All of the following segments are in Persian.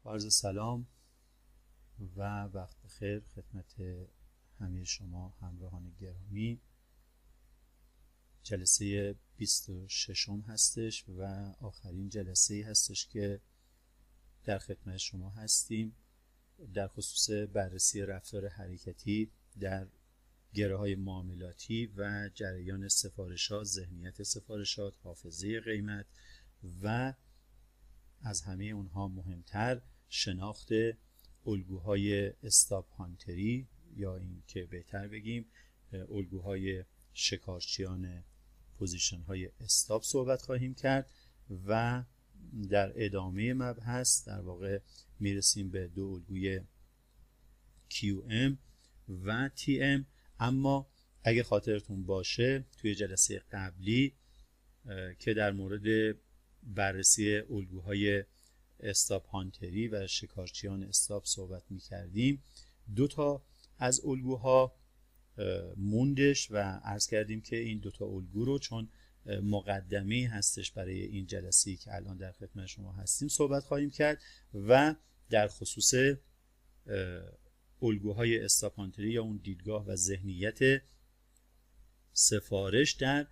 عرض سلام و وقت بخیر خدمت همه شما همراهان گرامی. جلسه 26 هستش و آخرین جلسه هستش که در خدمت شما هستیم در خصوص بررسی رفتار حرکتی در گره‌های معاملاتی و جریان سفارشات، ذهنیت سفارشات، حافظه قیمت و از همه اونها مهمتر شناخت الگوهای استاپ هانتری، یا این که بهتر بگیم الگوهای شکارچیان پوزیشن های استاپ صحبت خواهیم کرد و در ادامه مبحث در واقع میرسیم به دو الگوی QM و TM. اما اگه خاطرتون باشه توی جلسه قبلی که در مورد بررسی الگوهای استاپ هانتری و شکارچیان استاپ صحبت می کردیم، دو تا از الگوها موندش و عرض کردیم که این دو تا الگو رو چون مقدمه هستش برای این جلسه‌ای که الان در خدمت شما هستیم صحبت خواهیم کرد و در خصوص الگوهای استاپ هانتری یا اون دیدگاه و ذهنیت سفارش در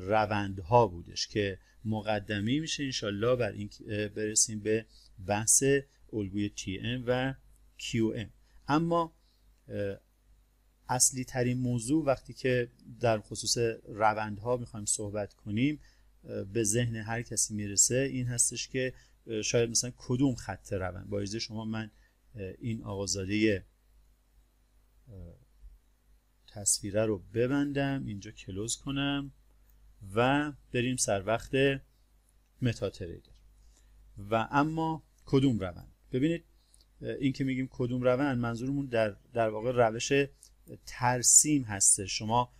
روندها بودش که مقدمی میشه انشالله بر این برسیم به بحث الگوی TM و QM. اما اصلی ترین موضوع وقتی که در خصوص روندها میخوایم صحبت کنیم به ذهن هر کسی میرسه این هستش که شاید مثلا کدوم خط روند. با اجازه شما من این آقازاده تصویره رو ببندم، اینجا کلوز کنم و بریم سر وقت متا تریدر. و اما کدوم روند؟ ببینید این که میگیم کدوم روند منظورمون در واقع روش ترسیم هسته. شما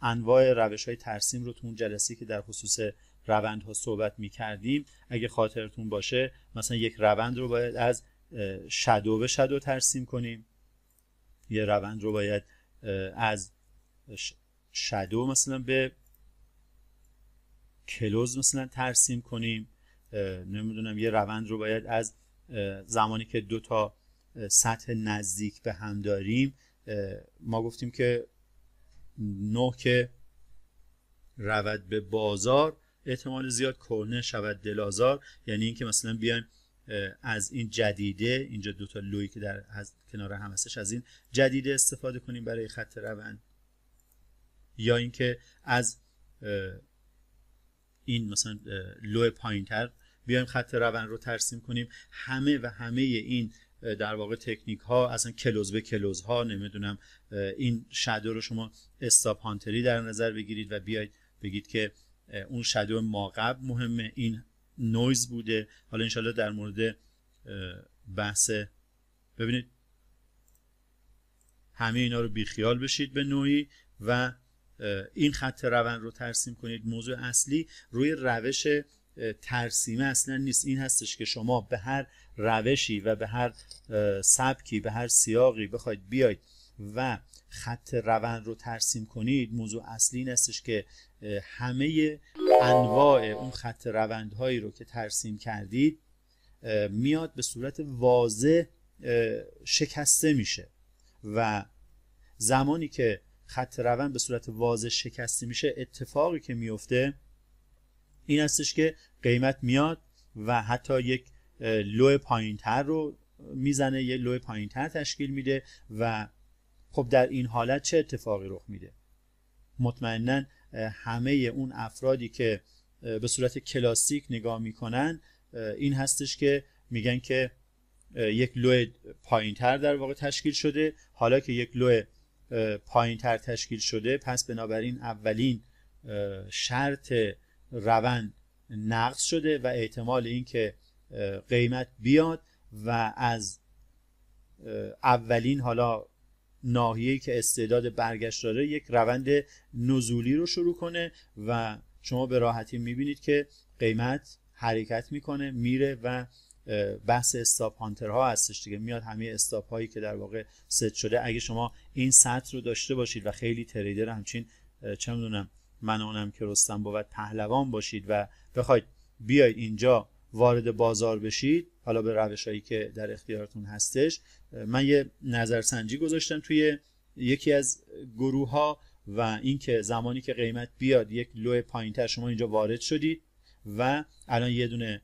انواع روش های ترسیم رو تو اون جلسه‌ای که در خصوص روندها صحبت میکردیم اگه خاطرتون باشه مثلا یک روند رو باید از شادو به شادو ترسیم کنیم، یه روند رو باید از شادو مثلا به کلوز مثلا ترسیم کنیم، نمیدونم یه روند رو باید از زمانی که دو تا سطح نزدیک به هم داریم، ما گفتیم که نوع که رود به بازار احتمال زیاد کهنه شود دل‌آزار، یعنی اینکه مثلا بیایم از این جدیده، اینجا دو تا لویی که در کنار هم هستش، از این جدیده استفاده کنیم برای خط روند، یا اینکه از این مثلا لو پایینتر بیایم خط روند رو ترسیم کنیم. همه این در واقع تکنیک ها، اصلا کلوز به کلوز ها، نمیدونم این شادو رو شما استاپ هانتری در نظر بگیرید و بیاید بگید که اون شادو ما قبل مهمه، این نویز بوده. حالا انشالله در مورد بحث ببینید همه اینا رو بیخیال بشید به نوعی و این خط روند رو ترسیم کنید. موضوع اصلی روی روش ترسیمه اصلا نیست، این هستش که شما به هر روشی و به هر سبکی به هر سیاقی بخواید بیاید و خط روند رو ترسیم کنید. موضوع اصلی این هستش که همه انواع اون خط روندهایی رو که ترسیم کردید میاد به صورت واضح شکسته میشه و زمانی که خط روند به صورت واضح شکسته میشه اتفاقی که میفته این هستش که قیمت میاد و حتی یک لو پایینتر رو میزنه، یک لو پایینتر تشکیل میده و خب در این حالت چه اتفاقی رخ میده؟ مطمئناً همه اون افرادی که به صورت کلاسیک نگاه میکنن این هستش که میگن که یک لو پایینتر در واقع تشکیل شده. حالا که یک لو پایینتر تشکیل شده پس بنابراین اولین شرط روند نقض شده و احتمال این که قیمت بیاد و از اولین حالا ناحیه‌ای که استعداد برگشت داره یک روند نزولی رو شروع کنه و شما به راحتی میبینید که قیمت حرکت میکنه میره و بحث استاپ هانترها هستش دیگه، میاد همه استاپ هایی که در واقع ست شده. اگه شما این سطر رو داشته باشید و خیلی تریدر همچین چه میدونم من اونم که رستم بود پهلوان باشید و بخواید بیاید اینجا وارد بازار بشید، حالا به روش‌هایی که در اختیارتون هستش. من یه نظرسنجی گذاشتم توی یکی از گروه ها و اینکه زمانی که قیمت بیاد یک لو پایینتر، شما اینجا وارد شدید و الان یه دونه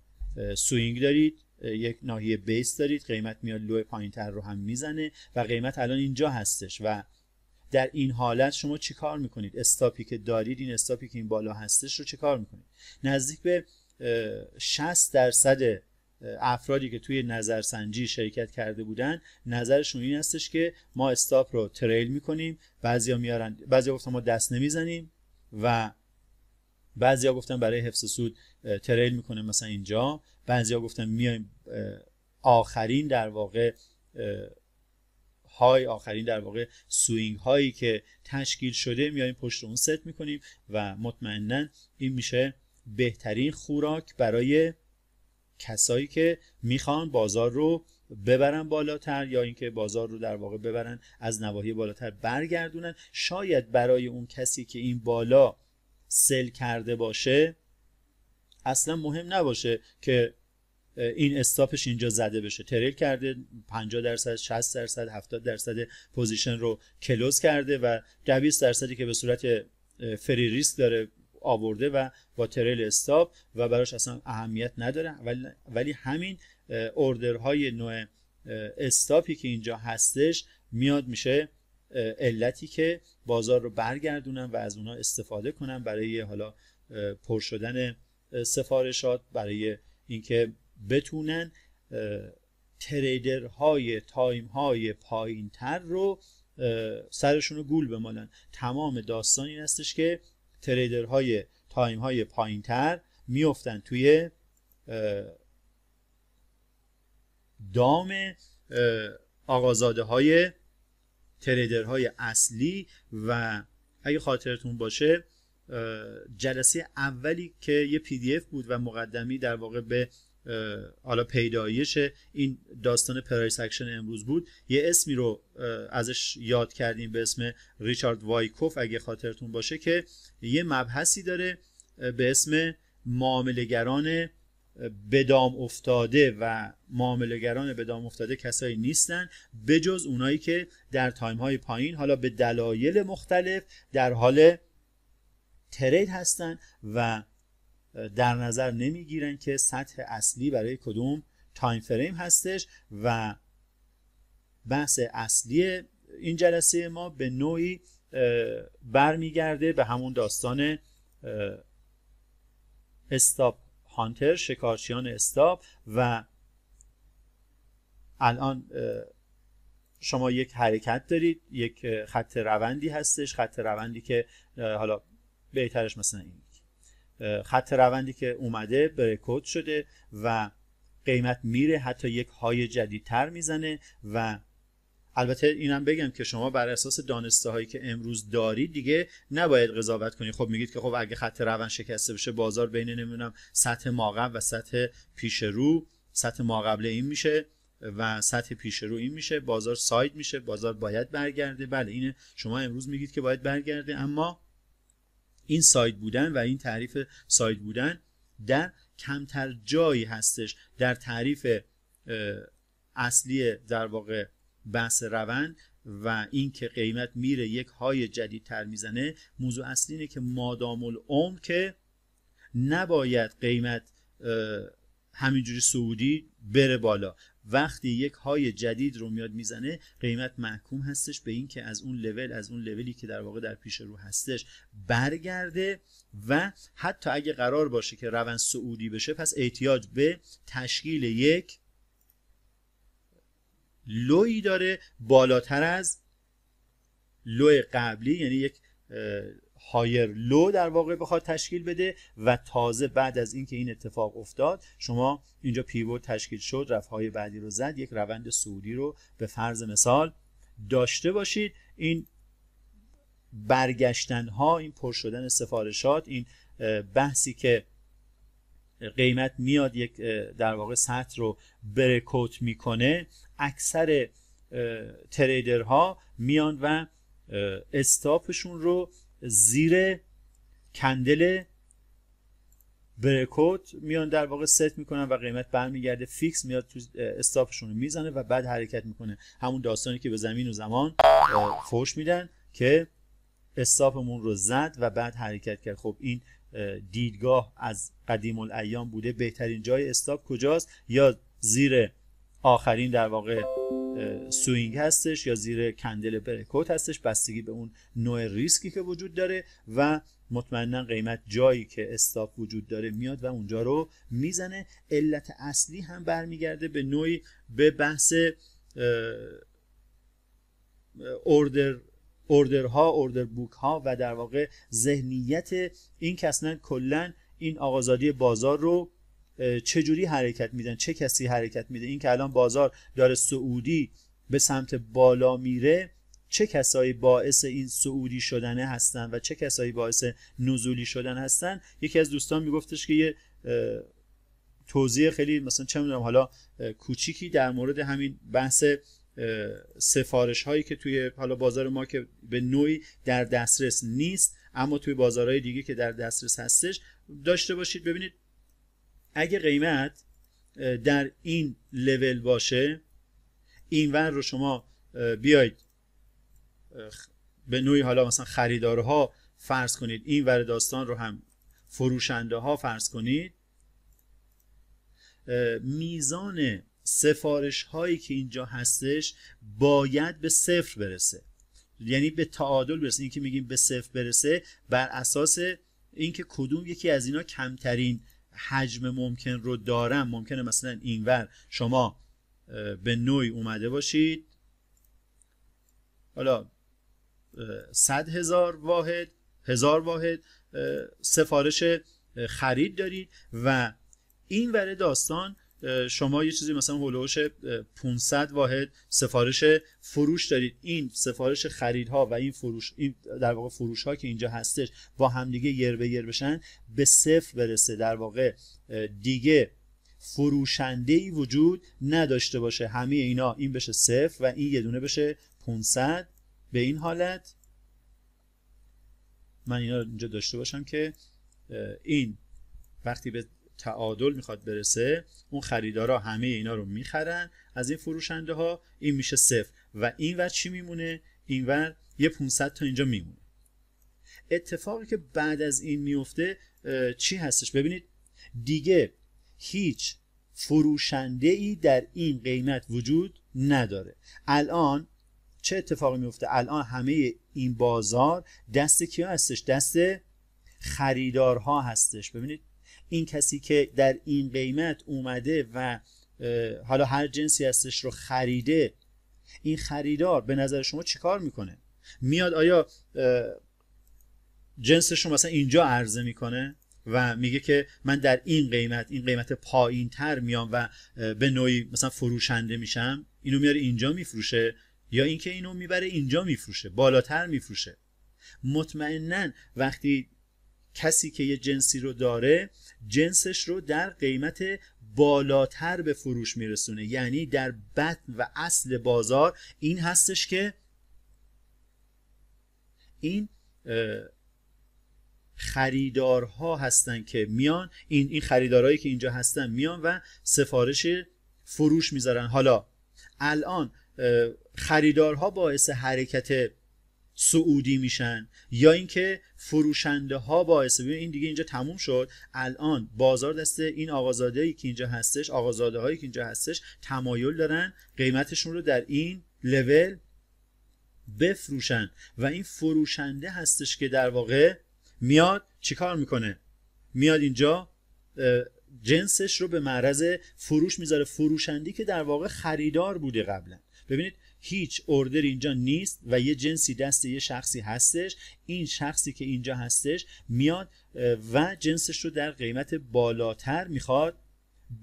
سوینگ دارید، یک ناحیه بیس دارید، قیمت میاد لو پایینتر رو هم میزنه و قیمت الان اینجا هستش و در این حالت شما چی کار میکنید؟ استاپی که دارید، این استاپی که این بالا هستش رو چی کار میکنید؟ نزدیک به 60% افرادی که توی نظرسنجی شرکت کرده بودن نظرشون این هستش که ما استاپ رو تریل میکنیم. بعضیا گفتن ما دست نمیزنیم و بعضیا گفتن برای حفظ سود تریل میکنه مثلا اینجا. بعضیا گفتن میایم آخرین در واقع سوینگ هایی که تشکیل شده میایم پشت اون ست میکنیم و مطمئناً این میشه بهترین خوراک برای کسایی که میخوان بازار رو ببرن بالاتر یا اینکه بازار رو در واقع ببرن از نواحی بالاتر برگردونن. شاید برای اون کسی که این بالا سل کرده باشه اصلا مهم نباشه که این استاپش اینجا زده بشه. تریل کرده 50%، 60%، 70% پوزیشن رو کلوز کرده و 20% که به صورت فری ریسک داره آورده و با تریل استاپ و براش اصلا اهمیت نداره. ولی همین اوردرهای نوع استاپی که اینجا هستش میاد میشه علتی که بازار رو برگردونن و از اونها استفاده کنن برای حالا پر شدن سفارشات، برای اینکه بتونن تریدرهای تایم‌های پایین‌تر رو سرشون رو گول بمالن. تمام داستان این هستش که تریدرهای تایم‌های پایین‌تر میافتن توی دام آقازاده‌های تریدرهای اصلی. و اگه خاطرتون باشه جلسه اولی که یه PDF بود و مقدمی در واقع به حالا پیدایش این داستان پرایس اکشن امروز بود، یه اسمی رو ازش یاد کردیم به اسم ریچارد وایکوف اگه خاطرتون باشه، که یه مبحثی داره به اسم معامله‌گران بدام افتاده و معامله‌گران بدام افتاده کسایی نیستن بجز اونایی که در تایم‌های پایین حالا به دلایل مختلف در حال ترید هستن و در نظر نمیگیرن که سطح اصلی برای کدوم تایم فریم هستش. و بحث اصلی این جلسه ما به نوعی برمیگرده به همون داستان استاپ هانتر، شکارچیان استاپ. و الان شما یک حرکت دارید، یک خط روندی هستش، خط روندی که حالا بهترش مثلا این خط روندی که اومده بریکوت شده و قیمت میره حتی یک های جدیدتر میزنه. و البته اینم بگم که شما بر اساس دانسته هایی که امروز دارید دیگه نباید قضاوت کنید. خب میگید که خب اگه خط روند شکسته بشه بازار بین نمیدونم سطح ماقبل و سطح پیش رو، سطح ماقبل این میشه و سطح پیش رو این میشه، بازار ساید میشه، بازار باید برگرده. بله اینه شما امروز میگید که باید برگرده، اما این ساید بودن و این تعریف ساید بودن در کمتر جایی هستش در تعریف اصلی در واقع بحث روند و این که قیمت میره یک های جدیدتر میزنه. موضوع اصلی اینه که مادام العمر که نباید قیمت همینجوری صعودی بره بالا. وقتی یک های جدید رو میاد میزنه قیمت محکوم هستش به این که از اون لولی که در واقع در پیش رو هستش برگرده. و حتی اگه قرار باشه که روند صعودی بشه پس احتیاج به تشکیل یک لوی داره بالاتر از لو قبلی، یعنی یک هایر لو در واقع بخواد تشکیل بده. و تازه بعد از اینکه این اتفاق افتاد شما اینجا پیوت تشکیل شد، رفع‌های بعدی رو زد، یک روند صعودی رو به فرض مثال داشته باشید. این برگشتن ها، این پر شدن سفارشات، این بحثی که قیمت میاد یک در واقع سطح رو بریکوت میکنه، اکثر تریدرها میان و استاپشون رو زیر کندل بریکوت میان در واقع ست میکنن و قیمت برمیگرده فیکس، میاد تو استاپشون رو میزنه و بعد حرکت میکنه. همون داستانی که به زمین و زمان فوش میدن که استاپمون رو زد و بعد حرکت کرد. خب این دیدگاه از قدیم الایام بوده. بهترین جای استاپ کجاست؟ یا زیر آخرین در واقع سوینگ هستش یا زیر کندل بریکوت هستش، بستگی به اون نوع ریسکی که وجود داره و مطمئنا قیمت جایی که استاپ وجود داره میاد و اونجا رو میزنه. علت اصلی هم برمیگرده به نوعی به بحث اوردر بوک ها و در واقع ذهنیت این که اصلا کلا این آقازادی بازار رو چجوری حرکت میدن، چه کسی حرکت میده. این که الان بازار داره صعودی به سمت بالا میره، چه کسایی باعث این صعودی شدنه هستن و چه کسایی باعث نزولی شدن هستن. یکی از دوستان میگفتش که یه توضیح خیلی مثلا چه میدونم حالا کوچیکی در مورد همین بحث سفارش هایی که توی حالا بازار ما که به نوعی در دسترس نیست اما توی بازارهای دیگه که در دسترس هستش داشته باشید. ببینید اگه قیمت در این لول باشه، اینور رو شما بیاید به نوعی حالا مثلا خریدارها فرض کنید، اینور داستان رو هم فروشنده ها فرض کنید، میزان سفارش هایی که اینجا هستش باید به صفر برسه، یعنی به تعادل برسه. این که میگیم به صفر برسه بر اساس اینکه کدوم یکی از اینا کمترین حجم ممکن رو دارن. ممکنه مثلا اینور شما به نوعی اومده باشید حالا 100,000 واحد 1000 واحد سفارش خرید دارید و این ور داستان شما یه چیزی مثلا هولوش 500 واحد سفارش فروش دارید. این سفارش خریدها و این فروش، این در واقع فروش ها که اینجا هستش با همدیگه یر به یر بشن به صفر برسه، در واقع دیگه فروشنده ای وجود نداشته باشه، همه اینا این بشه صفر و این یه دونه بشه 500. به این حالت من اینا اینجا داشته باشم که این وقتی به تعادل میخواد برسه، اون خریدارا همه اینا رو میخرن از این فروشنده ها، این میشه صفر و این ور چی میمونه؟ این ور یه 500 تا اینجا میمونه. اتفاقی که بعد از این میفته چی هستش؟ ببینید دیگه هیچ فروشنده ای در این قیمت وجود نداره. الان چه اتفاقی میفته؟ الان همه این بازار دست کیا هستش؟ دست خریدارها هستش. ببینید این کسی که در این قیمت اومده و حالا هر جنسی هستش رو خریده، این خریدار به نظر شما چیکار میکنه؟ میاد آیا جنسش رو مثلا اینجا عرضه میکنه و میگه که من در این قیمت پایین تر میام و به نوعی مثلا فروشنده میشم، اینو میاره اینجا میفروشه، یا اینکه اینو میبره اینجا میفروشه، بالاتر میفروشه؟ مطمئناً وقتی کسی که یه جنسی رو داره جنسش رو در قیمت بالاتر به فروش میرسونه، یعنی در بطن و اصل بازار این هستش که این خریدارها هستن که میان، این خریدارهایی که اینجا هستن میان و سفارش فروش میذارن. حالا الان خریدارها باعث حرکت صعودی میشن یا اینکه فروشنده ها باعث، این دیگه اینجا تموم شد. الان بازار دست این آقازادهایی که اینجا هستش، آقازاده هایی که اینجا هستش تمایل دارن قیمتشون رو در این لول بفروشن و این فروشنده هستش که در واقع میاد چیکار میکنه؟ میاد اینجا جنسش رو به معرض فروش میذاره. فروشندی که در واقع خریدار بوده قبلا. ببینید هیچ اوردر اینجا نیست و یه جنسی دست یه شخصی هستش، این شخصی که اینجا هستش میاد و جنسش رو در قیمت بالاتر میخواد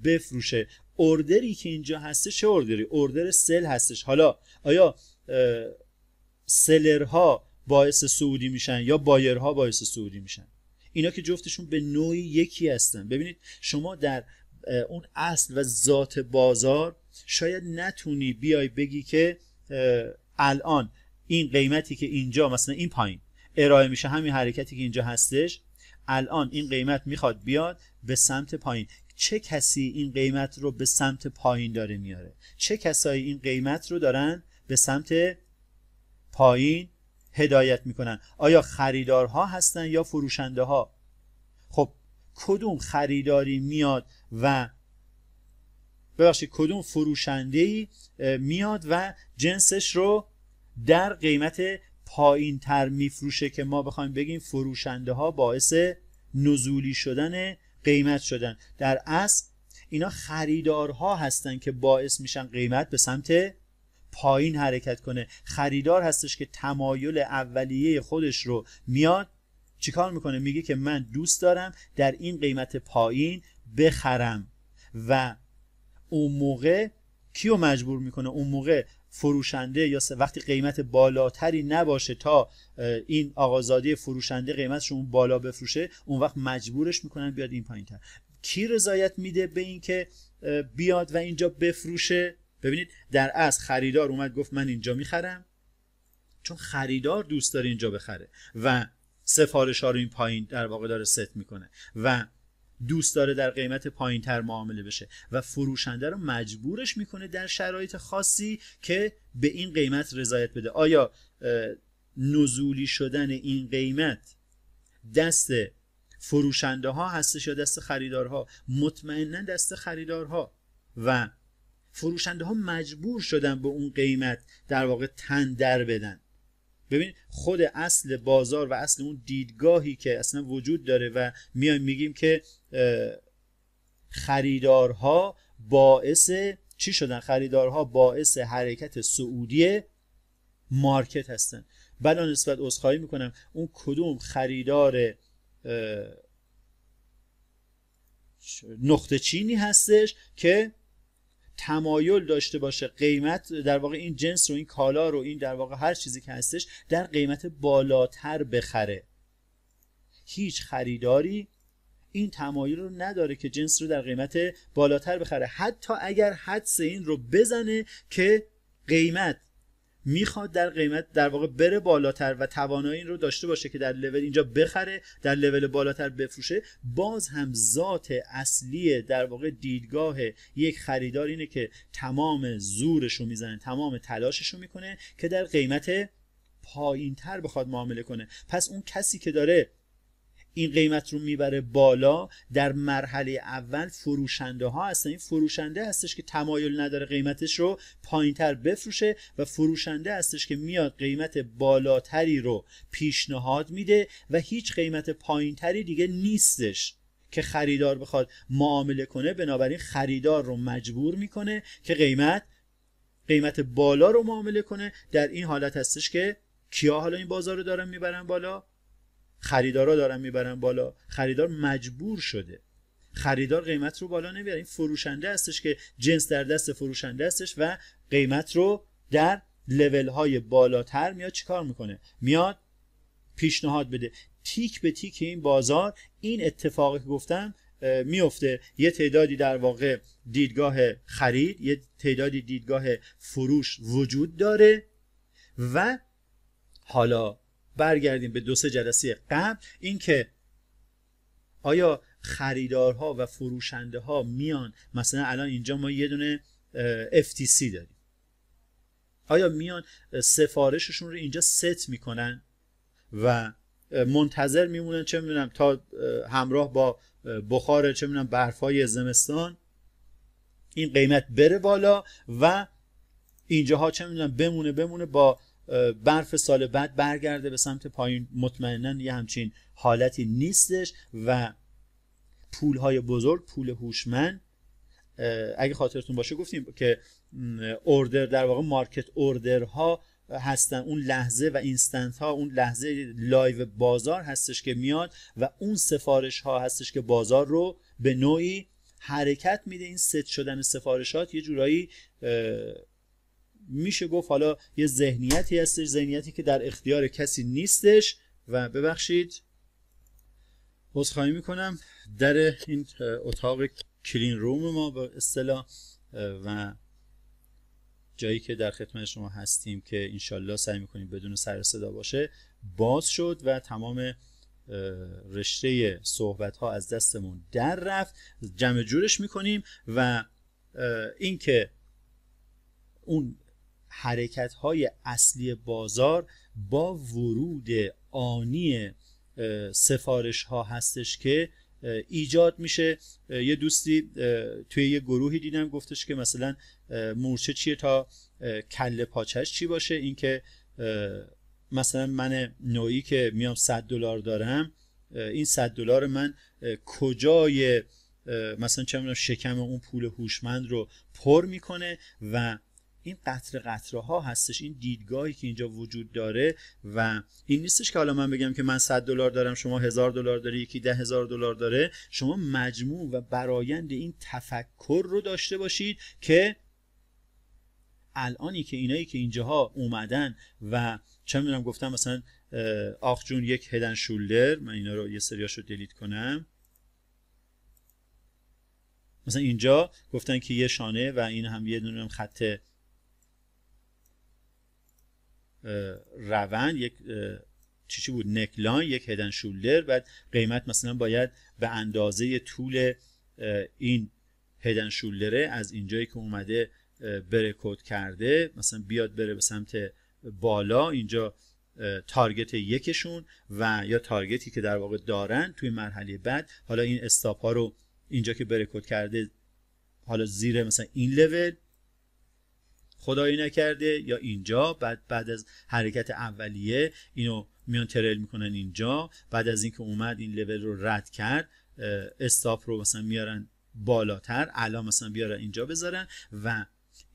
بفروشه. اوردری که اینجا هستش چه اوردری؟ اوردر سل هستش. حالا آیا سلرها باعث صعودی میشن یا بایرها باعث صعودی میشن؟ اینا که جفتشون به نوعی یکی هستن. ببینید شما در اون اصل و ذات بازار شاید نتونی بیای بگی که الان این قیمتی که اینجا مثلا این پایین ارائه میشه، همین حرکتی که اینجا هستش، الان این قیمت میخواد بیاد به سمت پایین. چه کسی این قیمت رو به سمت پایین داره میاره؟ چه کسایی این قیمت رو دارن به سمت پایین هدایت میکنن؟ آیا خریدارها هستن یا فروشنده ها؟ خب کدوم خریداری میاد و کدوم فروشنده‌ای میاد و جنسش رو در قیمت پایین تر میفروشه که ما بخوایم بگیم فروشنده ها باعث نزولی شدن قیمت شدن؟ در اصل اینا خریدارها هستن که باعث میشن قیمت به سمت پایین حرکت کنه. خریدار هستش که تمایل اولیه خودش رو میاد چیکار میکنه؟ میگه که من دوست دارم در این قیمت پایین بخرم و اون موقع کیو مجبور میکنه؟ اون موقع فروشنده یا وقتی قیمت بالاتری نباشه تا این آقازاده فروشنده قیمتش اون بالا بفروشه، اون وقت مجبورش میکنن بیاد این پایین تر. کی رضایت میده به این که بیاد و اینجا بفروشه؟ ببینید در اصل خریدار اومد گفت من اینجا میخرم، چون خریدار دوست داره اینجا بخره و سفارش ها رو این پایین در واقع داره ست میکنه و دوست داره در قیمت پایین تر معامله بشه و فروشنده رو مجبورش میکنه در شرایط خاصی که به این قیمت رضایت بده. آیا نزولی شدن این قیمت دست فروشنده ها هستش یا دست خریدارها؟ مطمئنا دست خریدارها و فروشنده ها مجبور شدن به اون قیمت در واقع تن در بدن. ببین خود اصل بازار و اصل اون دیدگاهی که اصلا وجود داره و میایم میگیم که خریدارها باعث چی شدن؟ خریدارها باعث حرکت صعودی مارکت هستن. بلا نسبت عذرخواهی میکنم، اون کدوم خریدار نقطه چینی هستش که تمایل داشته باشه قیمت در واقع این جنس رو، این کالا رو، این در واقع هر چیزی که هستش در قیمت بالاتر بخره؟ هیچ خریداری این تمایل رو نداره که جنس رو در قیمت بالاتر بخره، حتی اگر حدس این رو بزنه که قیمت میخواد در قیمت در واقع بره بالاتر و توانایی این رو داشته باشه که در لول اینجا بخره، در لول بالاتر بفروشه. باز هم ذات اصلی در واقع دیدگاه یک خریدار اینه که تمام زورش رو میزنه، تمام تلاشش رو میکنه که در قیمت پایین تر بخواد معامله کنه. پس اون کسی که داره این قیمت رو میبره بالا در مرحله اول فروشنده ها هستن. این فروشنده هستش که تمایل نداره قیمتش رو پایینتر بفروشه و فروشنده هستش که میاد قیمت بالاتری رو پیشنهاد میده و هیچ قیمت پایینتری دیگه نیستش که خریدار بخواد معامله کنه. بنابراین خریدار رو مجبور میکنه که قیمت بالا رو معامله کنه. در این حالت هستش که کیا حالا این بازار رو دارن میبرن بالا؟ خریدارا دارن میبرن بالا. خریدار مجبور شده، خریدار قیمت رو بالا نمیبره. این فروشنده هستش که جنس در دست فروشنده هستش و قیمت رو در لول های بالاتر میاد چیکار میکنه؟ میاد پیشنهاد بده. تیک به تیک این بازار این اتفاقی که گفتم میفته. یه تعدادی در واقع دیدگاه خرید، یه تعدادی دیدگاه فروش وجود داره و حالا برگردیم به 2-3 جلسه قبل، این که آیا خریدارها و فروشنده ها میان، مثلا الان اینجا ما یه دونه FTC داریم، آیا میان سفارششون رو اینجا ست میکنن و منتظر میمونن چه میدونم تا همراه با بخار چه میدونم برفای زمستان این قیمت بره بالا و اینجاها چه میدونم بمونه با برف سال بعد برگرده به سمت پایین؟ مطمئنا یه همچین حالتی نیستش و پولهای بزرگ، پول هوشمند، اگه خاطرتون باشه گفتیم که اوردر در واقع مارکت اوردرها هستن، اون لحظه و اینستنت ها، اون لحظه لایو بازار هستش که میاد و اون سفارش ها هستش که بازار رو به نوعی حرکت میده. این ست شدن سفارشات یه جورایی میشه گفت حالا یه ذهنیتی هستش، ذهنیتی که در اختیار کسی نیستش و ببخشید عذرخواهی میکنم در این اتاق کلین روم ما به اصطلاح و جایی که در خدمت شما هستیم که انشالله سعی میکنیم بدون سر صدا باشه باز شد و تمام رشته صحبت ها از دستمون در رفت، جمع جورش میکنیم و اینکه اون حرکت های اصلی بازار با ورود آنی سفارش ها هستش که ایجاد میشه. یه دوستی توی یه گروهی دیدم گفتش که مثلا مورچه چیه تا کله پاچش چی باشه. اینکه مثلا من نوعی که میام $100 دارم، این $100 من کجای مثلا چه میدونم شکم اون پول هوشمند رو پر میکنه و این قطره قطره ها هستش، این دیدگاهی که اینجا وجود داره. و این نیستش که حالا من بگم که من $100 دارم شما $1000 داری، یکی $10,000 داره. شما مجموع و برآیند این تفکر رو داشته باشید که الانی که اینایی که اینجاها اومدن و چه میدونم گفتم مثلا آخ جون یک هدن شولدر، من اینا رو یه سریاشو دیلیت کنم. مثلا اینجا گفتن که یه شانه و این هم یه دونه خط روند، یک چی بود نکلاین، یک هدن شولدر، بعد قیمت مثلا باید به اندازه طول این هدن شولدره از اینجایی که اومده بره کد کرده مثلا بیاد بره به سمت بالا. اینجا تارگت یکشون و یا تارگتی که در واقع دارن توی مرحله بعد. حالا این استاپ ها رو اینجا که بره کد کرده حالا زیر مثلا این لول خدایی نکرده یا اینجا، بعد از حرکت اولیه اینو میان ترل میکنن اینجا، بعد از اینکه اومد این لول رو رد کرد استاپ رو مثلا میارن بالاتر، الان مثلا بیارن اینجا بذارن. و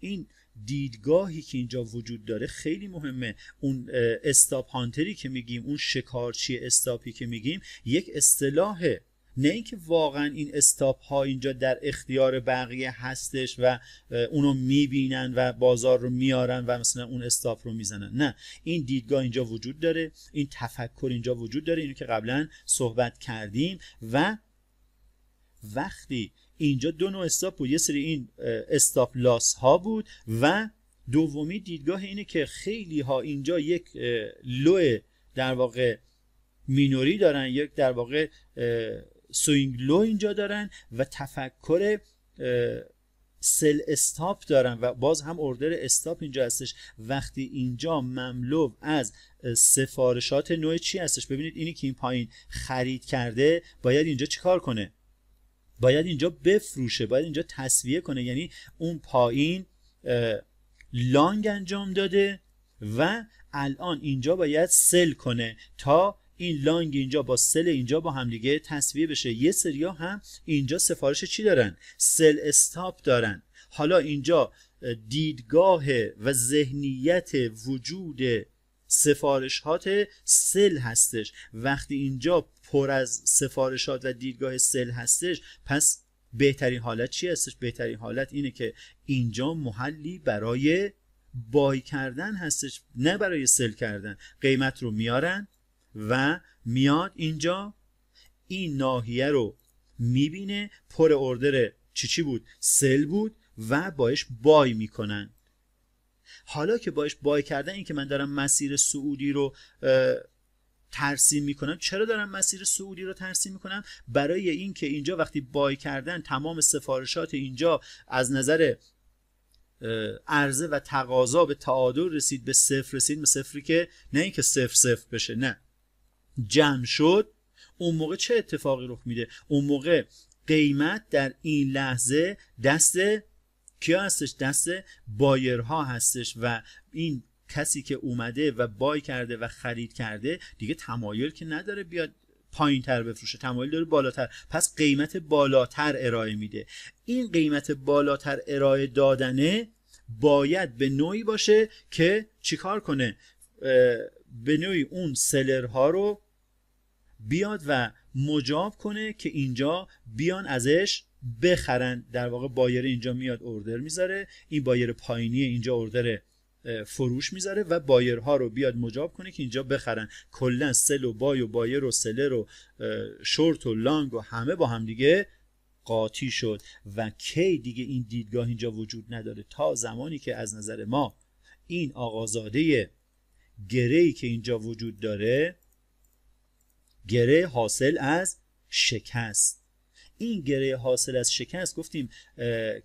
این دیدگاهی که اینجا وجود داره خیلی مهمه. اون استاپ هانتری که میگیم، اون شکارچی استاپی که میگیم یک اصطلاحه، نه اینکه واقعا این استاپ ها اینجا در اختیار بقیه هستش و اونو میبینن و بازار رو میارن و مثلا اون استاپ رو میزنن. نه، این دیدگاه اینجا وجود داره، این تفکر اینجا وجود داره، اینو که قبلا صحبت کردیم. و وقتی اینجا دو نوع استاپ بود، یه سری این استاپ لاس ها بود و دومی دیدگاه اینه که خیلی ها اینجا یک لو در واقع مینوری دارن، یک در واقع سوینگ لو اینجا دارن و تفکر سل استاپ دارن و باز هم اوردر استاپ اینجا هستش. وقتی اینجا مملو از سفارشات نوع چی هستش، ببینید اینی که این پایین خرید کرده باید اینجا چیکار کنه؟ باید اینجا بفروشه، باید اینجا تسویه کنه. یعنی اون پایین لانگ انجام داده و الان اینجا باید سل کنه تا این لانگ اینجا با سل اینجا با هم دیگه تسویه بشه. یه سریا هم اینجا سفارش چی دارن؟ سل استاپ دارن. حالا اینجا دیدگاه و ذهنیت وجود سفارشات سل هستش. وقتی اینجا پر از سفارشات و دیدگاه سل هستش، پس بهترین حالت چی هستش؟ بهترین حالت اینه که اینجا محلی برای بای کردن هستش، نه برای سل کردن. قیمت رو میارن و میاد اینجا این ناحیه رو میبینه پر اوردر چی بود؟ سل بود و باش بای میکنن. حالا که باش بای کردن، این که من دارم مسیر صعودی رو ترسیم میکنم. چرا دارم مسیر صعودی رو ترسیم میکنم؟ برای این که اینجا وقتی بای کردن تمام سفارشات اینجا از نظر عرضه و تقاضا به تعادل رسید، به صفر رسید، به صفری که نه اینکه صفر بشه، نه جمع شد. اون موقع چه اتفاقی رخ میده؟ اون موقع قیمت در این لحظه دست کیا هستش؟ دست بایرها هستش و این کسی که اومده و بای کرده و خرید کرده دیگه تمایل که نداره بیاد پایین تر بفروشه، تمایل داره بالاتر. پس قیمت بالاتر ارائه میده. این قیمت بالاتر ارائه دادنه باید به نوعی باشه که چیکار کنه؟ به نوعی اون سلرها رو بیاد و مجاب کنه که اینجا بیان ازش بخرن. در واقع بایر اینجا میاد اوردر میذاره، این بایر پایینی اینجا اوردر فروش میذاره و بایرها رو بیاد مجاب کنه که اینجا بخرن. کلا سل و بای و بایر و سلر و شورت و لانگ و همه با هم دیگه قاطی شد. و کی دیگه این دیدگاه اینجا وجود نداره؟ تا زمانی که از نظر ما این آقازاده گره‌ای که اینجا وجود داره گره حاصل از شکست. این گره حاصل از شکست گفتیم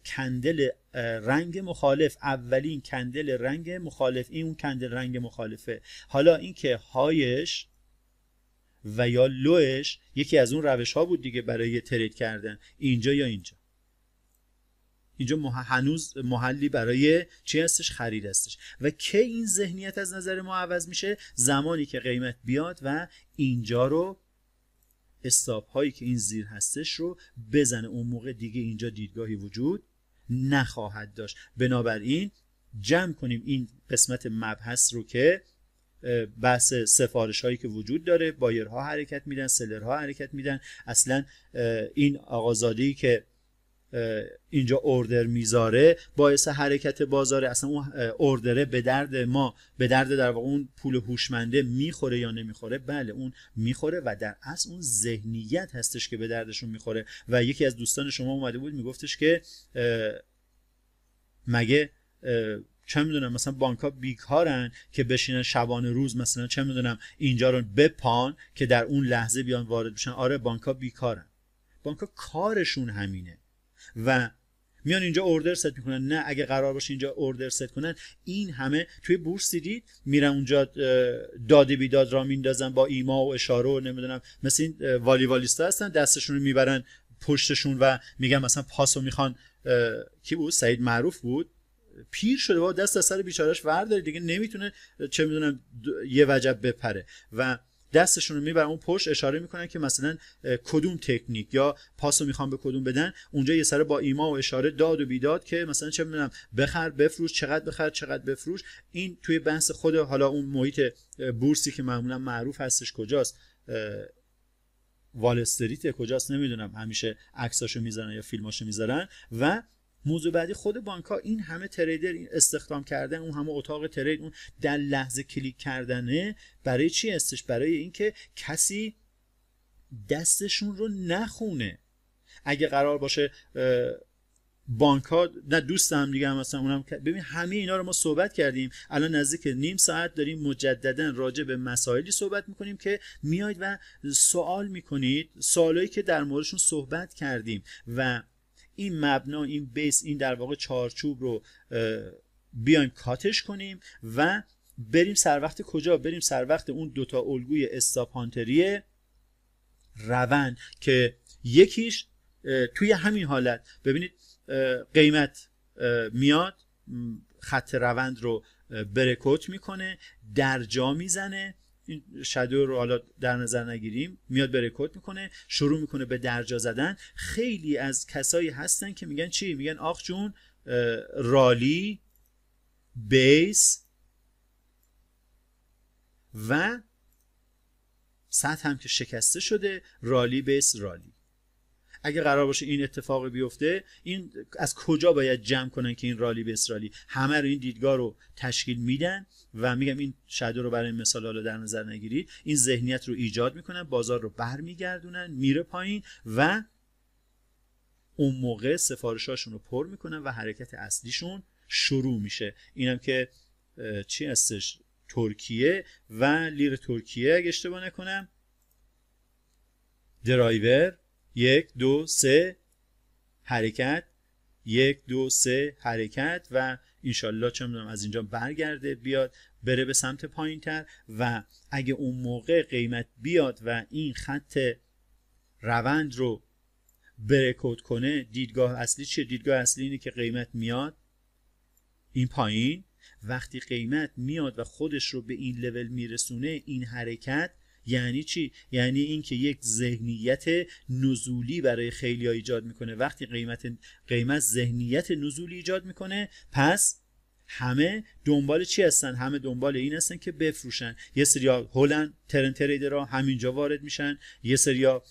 کندل رنگ مخالف، اولین کندل رنگ مخالف، این اون کندل رنگ مخالفه. حالا این که هایش و یا لوش یکی از اون روش ها بود دیگه برای ترید کردن، اینجا یا اینجا. اینجا هنوز محلی برای چی هستش؟ خرید هستش. و کی این ذهنیت از نظر ما عوض میشه؟ زمانی که قیمت بیاد و اینجا رو استاپ هایی که این زیر هستش رو بزنه، اون موقع دیگه اینجا دیدگاهی وجود نخواهد داشت. بنابراین جمع کنیم این قسمت مبحث رو که بحث سفارش هایی که وجود داره، بایرها حرکت میدن، سلرها حرکت میدن. اصلا این آقازاده‌ای که اینجا اوردر میذاره باعث حرکت بازاره. اصلا اون اوردره به درد ما، به درد در واقع اون پول هوشمنده میخوره یا نمیخوره؟ بله اون میخوره و در اصل اون ذهنیت هستش که به دردشون میخوره. و یکی از دوستان شما اومده بود میگفتش که مگه چه میدونم مثلا بانک‌ها بیکارن که بشینن شبانه روز مثلا چه میدونم اینجا رو بپان که در اون لحظه بیان وارد بشن؟ آره بانک‌ها بیکارن، بانک‌ها کارشون همینه و میان اینجا اوردر ست میکنن. نه اگه قرار باشه اینجا اوردر ست کنن، این همه توی بورس دیدید میرن اونجا داد بیداد را میندازن با ایما و اشاره و نمیدونم، مثل این والیبالیستا هستن دستشون رو میبرن پشتشون و میگن مثلا پاسو میخوان. کی بود؟ سعید معروف بود، پیر شده با دست از سر بیچارهش ورداره دیگه، نمیتونه چه میدونم یه وجب بپره و دستشون رو میبرن اون پشت، اشاره میکنن که مثلا کدوم تکنیک یا پاسو میخوان به کدوم بدن. اونجا یه سره با ایما و اشاره داد و بیداد که مثلا چه میدونم بخر بفروش، چقدر بخر چقدر بفروش. این توی بحث خود حالا اون محیط بورسی که معمولا معروف هستش کجاست، وال استریت کجاست نمیدونم، همیشه عکساشو میذارن یا فیلماشو میذارن. و موضوع بعدی خود بانک‌ها، این همه تریدر استخدام کردن، اون همه اتاق ترید، اون در لحظه کلیک کردنه برای چی هستش؟ برای اینکه کسی دستشون رو نخونه. اگه قرار باشه بانک‌ها نه دوست هم دیگه هم مثلا اونم ببین همه اینا رو ما صحبت کردیم، الان نزدیک نیم ساعت داریم مجددا راجع به مسائلی صحبت میکنیم که میاید و سوال میکنید، سوالایی که در موردشون صحبت کردیم و این مبنا، این بیس، این در واقع چارچوب رو بیایم کاتش کنیم و بریم سر وقت کجا؟ بریم سر وقت اون دوتا الگوی استاپ هانتری روند که یکیش توی همین حالت ببینید قیمت میاد خط روند رو برکوت میکنه، در جا میزنه، این شادو رو حالا در نظر نگیریم، میاد برکوت میکنه، شروع میکنه به درجا زدن. خیلی از کسایی هستن که میگن چی؟ میگن آخ جون رالی بیس و سطح هم که شکسته شده، رالی بیس رالی. اگه قرار باشه این اتفاق بیفته، این از کجا باید جمع کنن که این رالی به اسرالی؟ همه رو این دیدگاه رو تشکیل میدن و میگم این شادو رو برای مثال حالا در نظر نگیرید، این ذهنیت رو ایجاد میکنن، بازار رو برمیگردونن، میره پایین و اون موقع سفارشاشون رو پر میکنن و حرکت اصلیشون شروع میشه. اینم که چی هستش؟ ترکیه و لیر ترکیه اگه اشتباه نکنم، درایور 1 2 3 حرکت، 1 2 3 حرکت و انشالله چه میدونم از اینجا برگرده بیاد بره به سمت پایین تر. و اگه اون موقع قیمت بیاد و این خط روند رو برکوت کنه، دیدگاه اصلی چیه؟ دیدگاه اصلی اینه که قیمت میاد این پایین. وقتی قیمت میاد و خودش رو به این لول میرسونه، این حرکت یعنی چی؟ یعنی این که یک ذهنیت نزولی برای خیلی‌ها ایجاد میکنه. وقتی قیمت ذهنیت نزولی ایجاد میکنه، پس همه دنبال چی هستن؟ همه دنبال این هستن که بفروشن. یه سریا هولن ترن تریدرها همینجا وارد میشن، یه سریا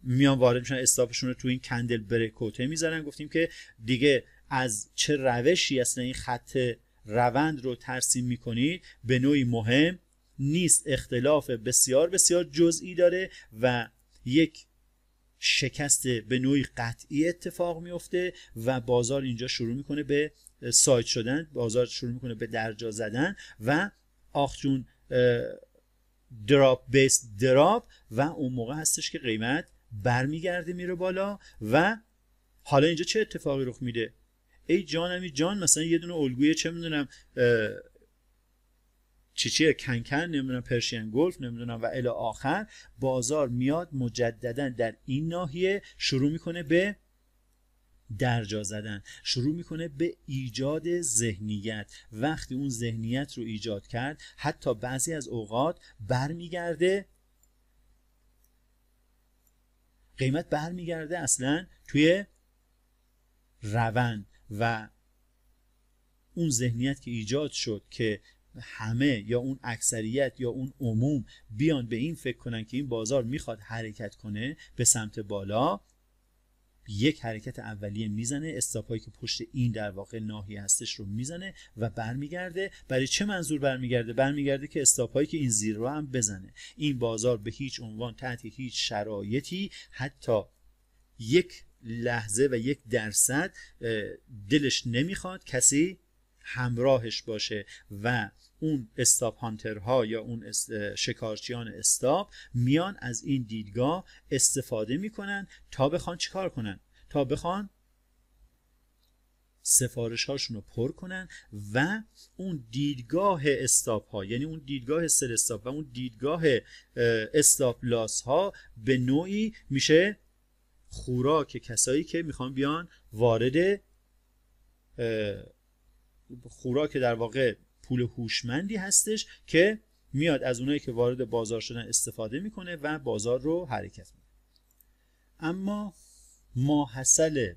میان وارد میشن استاپشون رو تو این کندل بریکوته میذارن. گفتیم که دیگه از چه روشی اصلا این خط روند رو ترسیم میکنید به نوعی مهم نیست، اختلاف بسیار بسیار جزئی داره و یک شکست به نوعی قطعی اتفاق میفته و بازار اینجا شروع میکنه به سایت شدن، بازار شروع میکنه به درجا زدن و آخ جون دراپ بیس دراپ و اون موقع هستش که قیمت برمیگرده میره بالا. و حالا اینجا چه اتفاقی رخ میده؟ ای جانمی جان، مثلا یه دونه الگوی چه میدونم چیه کنکن، نمیدونم پرشین گلف، نمیدونم و الی آخر، بازار میاد مجددا در این ناحیه شروع میکنه به درجا زدن، شروع میکنه به ایجاد ذهنیت. وقتی اون ذهنیت رو ایجاد کرد، حتی بعضی از اوقات برمیگرده، قیمت برمیگرده اصلا توی روند. و اون ذهنیت که ایجاد شد که همه یا اون اکثریت یا اون عموم بیان به این فکر کنن که این بازار میخواد حرکت کنه به سمت بالا، یک حرکت اولیه میزنه، استاپایی که پشت این در واقع ناحیه هستش رو میزنه و برمیگرده. برای چه منظور برمیگرده؟ برمیگرده که استاپایی که این زیر رو هم بزنه. این بازار به هیچ عنوان تحت هیچ شرایطی، حتی یک لحظه و یک درصد دلش نمیخواد کسی همراهش باشه و اون استاپ هانترها یا اون شکارچیان استاپ میان از این دیدگاه استفاده میکنن تا بخوان چیکار کنن؟ تا بخوان سفارش هاشون رو پر کنن و اون دیدگاه استاپ ها، یعنی اون دیدگاه سل استاپ و اون دیدگاه استاپ لاس ها به نوعی میشه خوراک کسایی که میخوان بیان وارد خوراک در واقع پول هوشمندی هستش که میاد از اونایی که وارد بازار شدن استفاده میکنه و بازار رو حرکت میده. اما ماحصل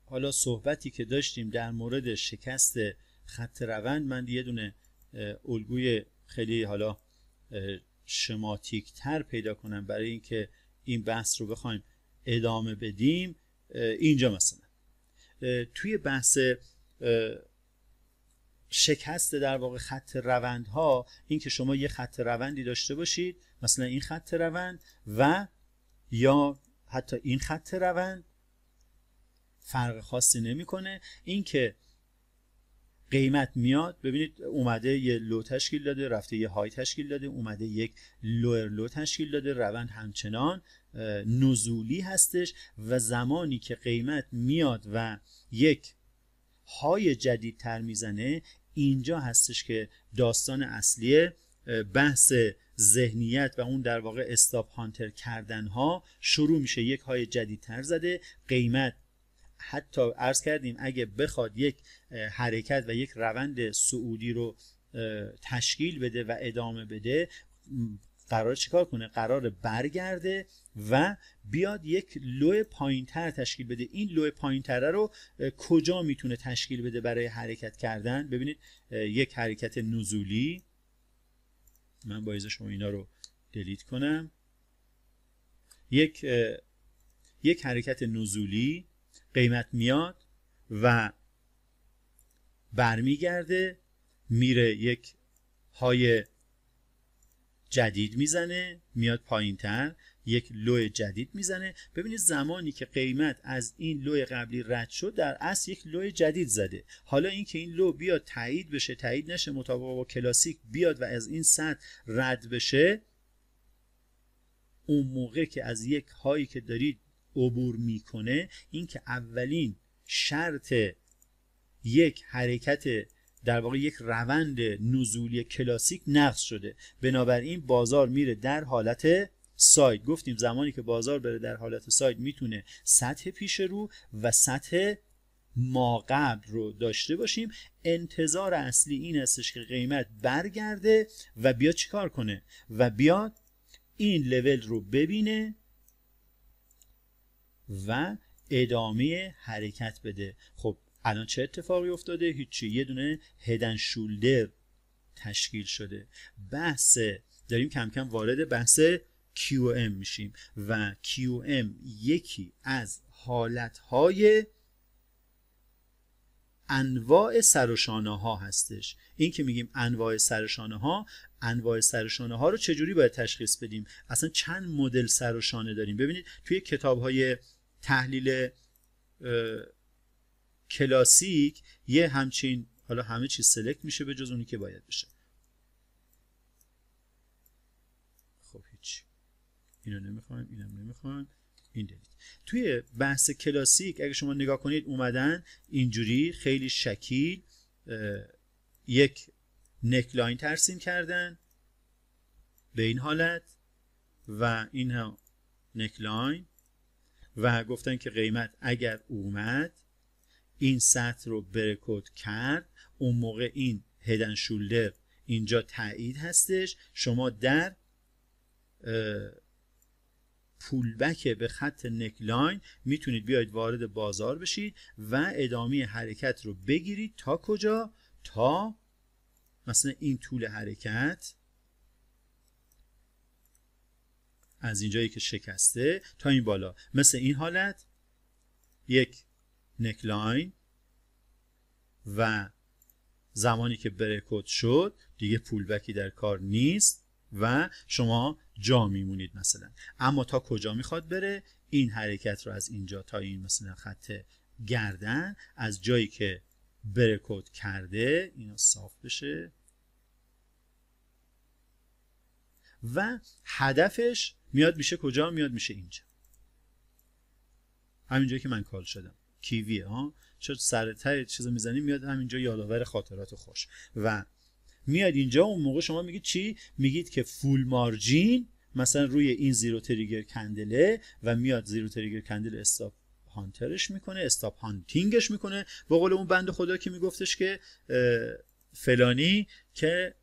حالا صحبتی که داشتیم در مورد شکست خط روند، من یه دونه الگوی خیلی حالا شماتیک تر پیدا کنم برای اینکه این بحث رو بخوایم ادامه بدیم. اینجا مثلا توی بحث شکست در واقع خط روندها، این که شما یه خط روندی داشته باشید، مثلا این خط روند و یا حتی این خط روند، فرق خاصی نمیکنه. این که قیمت میاد، ببینید اومده یه لو تشکیل داده، رفته یه های تشکیل داده، اومده یک لوئر لو تشکیل داده، روند همچنان نزولی هستش و زمانی که قیمت میاد و یک های جدید تر میزنه، اینجا هستش که داستان اصلی بحث ذهنیت و اون در واقع استاپ هانتر کردن ها شروع میشه. یک های جدید تر زده، قیمت حتی عرض کردیم اگه بخواد یک حرکت و یک روند صعودی رو تشکیل بده و ادامه بده، قرار چیکار کنه؟ قرار برگرده و بیاد یک لو پایینتر تشکیل بده. این لو پایینتر رو کجا میتونه تشکیل بده برای حرکت کردن؟ ببینید یک حرکت نزولی، من باید شما اینا رو دلیت کنم، یک حرکت نزولی، قیمت میاد و برمیگرده، میره یک های جدید میزنه، میاد پایینتر، یک لو جدید میزنه. ببینید زمانی که قیمت از این لو قبلی رد شد، در اصل یک لو جدید زده. حالا این که این لو بیاد تایید بشه، تایید نشه، مطابق با کلاسیک بیاد و از این سطح رد بشه، اون موقع که از یک هایی که دارید عبور میکنه، این که اولین شرط یک حرکت در واقع یک روند نزولی کلاسیک نقض شده. بنابراین بازار میره در حالت ساید. گفتیم زمانی که بازار بره در حالت ساید میتونه سطح پیش رو و سطح ما قبل رو داشته باشیم. انتظار اصلی این هستش که قیمت برگرده و بیاد چیکار کنه؟ و بیاد این لول رو ببینه و ادامه حرکت بده. خب الان چه اتفاقی افتاده؟ هیچی، یه دونه هدن شولدر تشکیل شده. داریم کم کم وارد بحث QM میشیم و QM یکی از حالتهای انواع سرشانه ها هستش. این که میگیم انواع سرشانه ها رو چجوری باید تشخیص بدیم؟ اصلا چند مدل سرشانه داریم؟ ببینید توی کتاب های تحلیل کلاسیک یه همچین، حالا همه چیز سلکت میشه به جز اونی که باید بشه. اینو نمیخوایم، اینم نمیخوایم، این دیلیت. توی بحث کلاسیک اگه شما نگاه کنید اومدن اینجوری خیلی شکیل یک نکلاین ترسیم کردن به این حالت و این هم نکلاین و گفتن که قیمت اگر اومد این سطح رو برکود کرد اون موقع این هدن شولدر اینجا تایید هستش، شما در پولبک به خط نکلاین میتونید بیاید وارد بازار بشید و ادامه حرکت رو بگیرید تا کجا؟ تا مثلا این طول حرکت از اینجایی که شکسته تا این بالا، مثل این حالت یک نکلاین و زمانی که برکود شد دیگه پولبکی در کار نیست و شما جا میمونید مثلا. اما تا کجا میخواد بره؟ این حرکت رو از اینجا تا این مثلا خط گردن، از جایی که برکود کرده اینا صاف بشه و هدفش میاد میشه کجا؟ میاد میشه اینجا، همینجایی که من کال شدم کیویه ها، چون سر ته چیزو میزنی میاد همینجا یادآور خاطرات خوش و میاد اینجا. اون موقع شما میگید چی؟ میگید که فول مارجین مثلا روی این زیرو تریگر کندله و میاد زیرو تریگر کندل استاپ هانترش میکنه، استاپ هانتینگش میکنه. به قول اون بنده خدا که میگفتش که فلانی که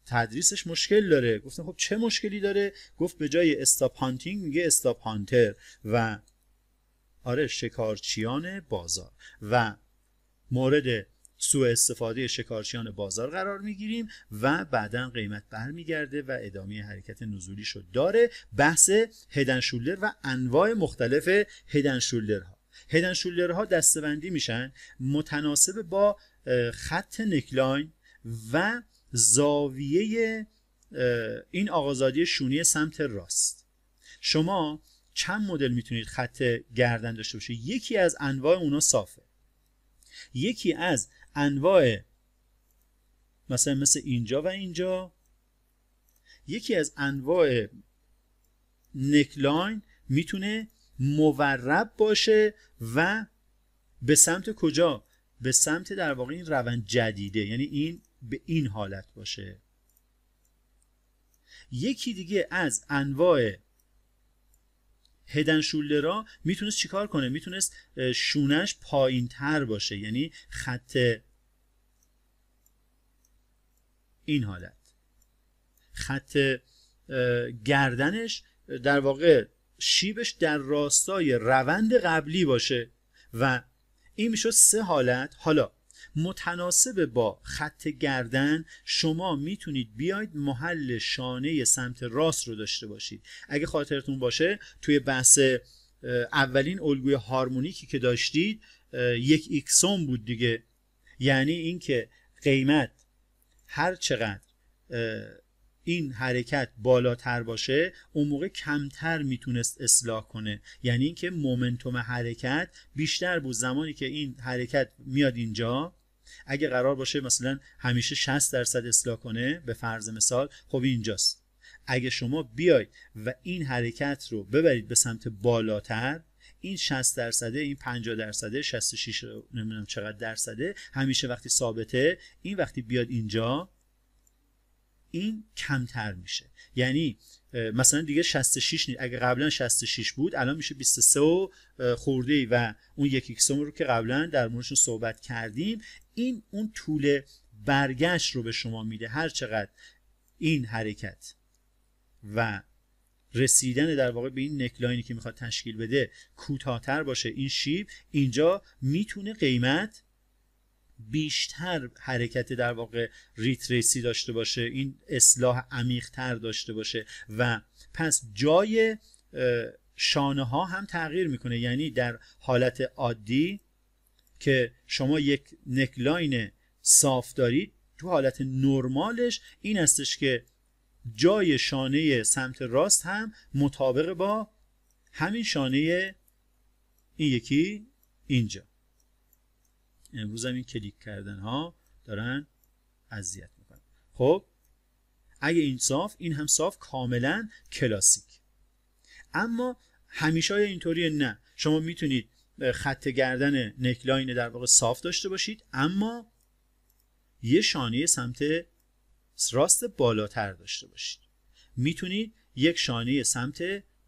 تدریسش مشکل داره، گفتم خب چه مشکلی داره؟ گفت به جای استاپ هانتینگ میگه استاپ هانتر و آره شکارچیان بازار و مورد سوء استفاده شکارچیان بازار قرار میگیریم و بعداً قیمت برمیگرده و ادامه حرکت نزولی شو داره. بحث هدن شولدر و انواع مختلف هدن شولدرها. هدن شولدرها دسته‌بندی میشن متناسب با خط نکلاین و زاویه این آقازادی شونی سمت راست. شما چند مدل میتونید خط گردن داشته باشید؟ یکی از انواع اونا صافه، یکی از انواع مثل اینجا و اینجا، یکی از انواع نکلاین میتونه مورب باشه و به سمت کجا؟ به سمت در واقع این روند جدیده، یعنی این به این حالت باشه. یکی دیگه از انواع هدن شولدرها میتونست چیکار کنه؟ میتونست شونش پایین تر باشه، یعنی خط این حالت، خط گردنش در واقع شیبش در راستای روند قبلی باشه و این میشه 3 حالت. حالا متناسب با خط گردن شما میتونید بیاید محل شانه سمت راست رو داشته باشید. اگه خاطرتون باشه توی بحث اولین الگوی هارمونیکی که داشتید یک ایکسون بود دیگه، یعنی اینکه قیمت هر چقدر این حرکت بالاتر باشه اون موقع کمتر میتونست اصلاح کنه، یعنی اینکه مومنتوم حرکت بیشتر بود زمانی که این حرکت میاد اینجا. اگه قرار باشه مثلا همیشه 60% اصلاح کنه به فرض مثال، خب اینجاست. اگه شما بیاید و این حرکت رو ببرید به سمت بالاتر، این 60%، این 50%، 66 نمیدونم چقدر درصده، همیشه وقتی ثابته، این وقتی بیاد اینجا این کمتر میشه. یعنی مثلا دیگه 66 نیست، اگه قبلا 66 بود الان میشه 23 و خورده‌ای و اون یک ایکسوم رو که قبلا در موردشون صحبت کردیم این اون طول برگشت رو به شما میده. هر چقدر این حرکت و رسیدن در واقع به این نکلاینی که میخواد تشکیل بده کوتاه‌تر باشه، این شیب اینجا میتونه قیمت بیشتر حرکت در واقع ریتریسی داشته باشه، این اصلاح عمیق‌تر داشته باشه و پس جای شانه ها هم تغییر میکنه. یعنی در حالت عادی که شما یک نکلاین صاف دارید، تو حالت نرمالش این هستش که جای شانه سمت راست هم مطابق با همین شانه این یکی اینجا. امروز هم این کلیک کردن ها دارن اذیت میکنن. خب اگه این صاف، این هم صاف، کاملا کلاسیک. اما همیشه اینطوریه؟ نه، شما میتونید خط گردن نکلاین در واقع صاف داشته باشید اما یه شانه سمت راست بالاتر داشته باشید، میتونید یک شانه سمت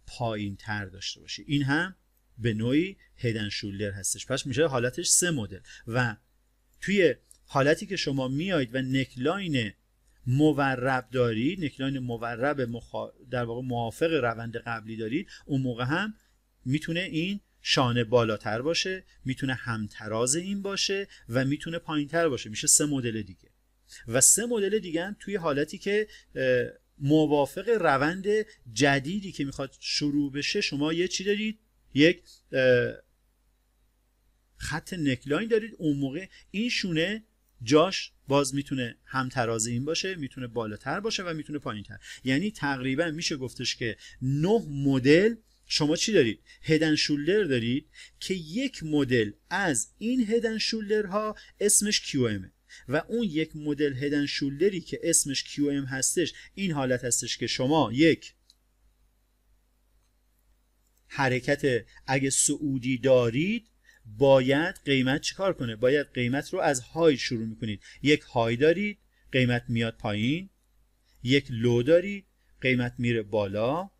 پایین تر داشته باشید. این هم به نوعی هدن شولدر هستش. پس میشه حالتش 3 مدل. و توی حالتی که شما میایید و نکلاین مورب دارید، نکلاین مورب در واقع موافق روند قبلی دارید، اون موقع هم میتونه این شانه بالاتر باشه، میتونه همتراز این باشه و میتونه پایینتر باشه. میشه 3 مدل دیگه. و 3 مدل دیگه هم توی حالتی که موافق روند جدیدی که میخواد شروع بشه شما یه چی دارید، یک خط نکلاین دارید. اون موقع این شونه جاش باز میتونه همتراز این باشه، میتونه بالاتر باشه و میتونه پایینتر. یعنی تقریبا میشه گفتش که 9 مدل شما چی دارید؟ هدن شولدر دارید که یک مدل از این هدن شولدرها اسمش QM و اون یک مدل هدن شولدری که اسمش QM هستش این حالت هستش که شما یک حرکت اگه صعودی دارید باید قیمت چیکار کنه؟ باید قیمت رو از های شروع میکنید. یک های دارید، قیمت میاد پایین. یک لو دارید، قیمت میره بالا.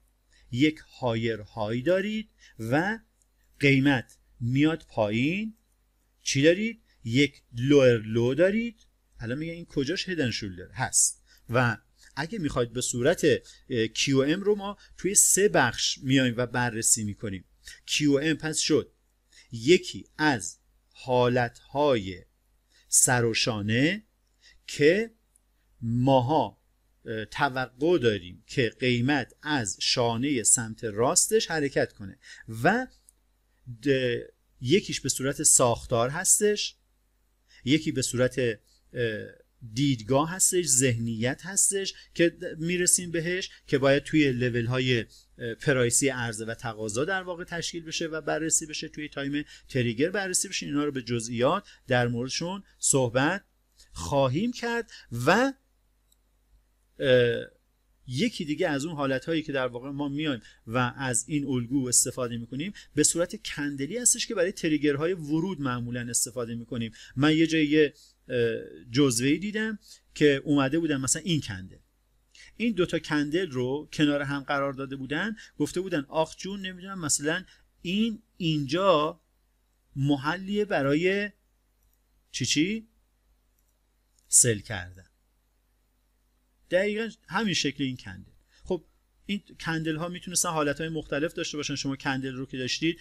یک هایر های دارید و قیمت میاد پایین. چی دارید؟ یک لوئر لو دارید. الان میگه این کجاش هدن شولدر هست. و اگه میخواید به صورت QM رو ما توی 3 بخش میایم و بررسی میکنیم. QM پس شد یکی از حالتهای سر و شانه که ماها توقع داریم که قیمت از شانه سمت راستش حرکت کنه و یکیش به صورت ساختار هستش، یکی به صورت دیدگاه هستش، ذهنیت هستش که میرسیم بهش که باید توی لیول های پرایسی عرضه و تقاضا در واقع تشکیل بشه و بررسی بشه، توی تایم تریگر بررسی بشه. اینا رو به جزئیات در موردشون صحبت خواهیم کرد. و یکی دیگه از اون حالت‌هایی که در واقع ما میایم و از این الگو استفاده میکنیم به صورت کندلی هستش که برای تریگرهای ورود معمولا استفاده میکنیم. من یه جایی جزوه‌ای دیدم که اومده بودن مثلا این کندل، این دوتا کندل رو کنار هم قرار داده بودن، گفته بودن آخ جون نمیدونم مثلا اینجا محلیه برای چی سل کردن. دقیقا همین شکل این کندل. خب این کندل ها میتونستن حالت های مختلف داشته باشن. شما کندل رو که داشتید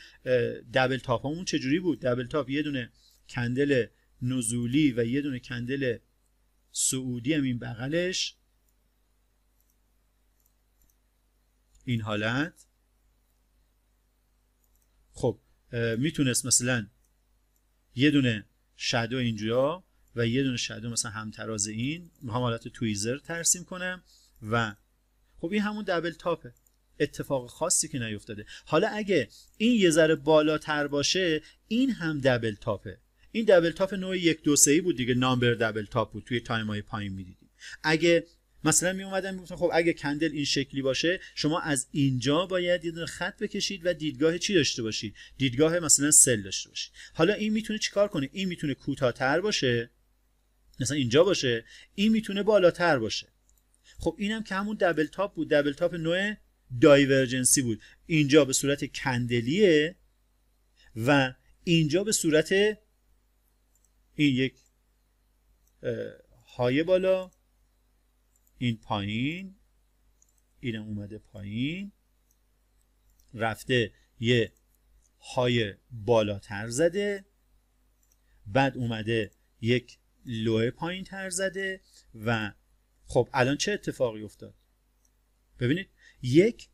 دبل تاپ همون چجوری بود؟ دبل تاپ یه دونه کندل نزولی و یه دونه کندل صعودی هم این بغلش، این حالت. خب میتونست مثلا یه دونه شادو اینجا و یه دونه شادو مثلا همتراز این، میخوام حالت تویزر ترسیم کنم و خب این همون دبل تاپه. اتفاق خاصی که نیفتاده. حالا اگه این یه ذره بالاتر باشه این هم دبل تاپه. این دبل تاپ نوع 1 2 3 بود دیگه، نامبر دبل تاپ بود، توی تایم های پایین میدیدیم. اگه مثلا می اومدن میگفتن خب اگه کندل این شکلی باشه شما از اینجا باید یه دونه خط بکشید و دیدگاه چی داشته باشید؟ دیدگاه مثلا سل داشته باشید. حالا این میتونه چیکار کنه؟ این میتونه کوتاه‌تر باشه مثلا اینجا باشه، این میتونه بالاتر باشه. خب اینم که همون دبل تاپ بود، دبل تاپ نوع دایورجنسی بود. اینجا به صورت کندلیه و اینجا به صورت این یک های بالا، این پایین، اینم اومده پایین رفته یه های بالاتر زده، بعد اومده یک لوه پایین تر زده و خب الان چه اتفاقی افتاد؟ ببینید یک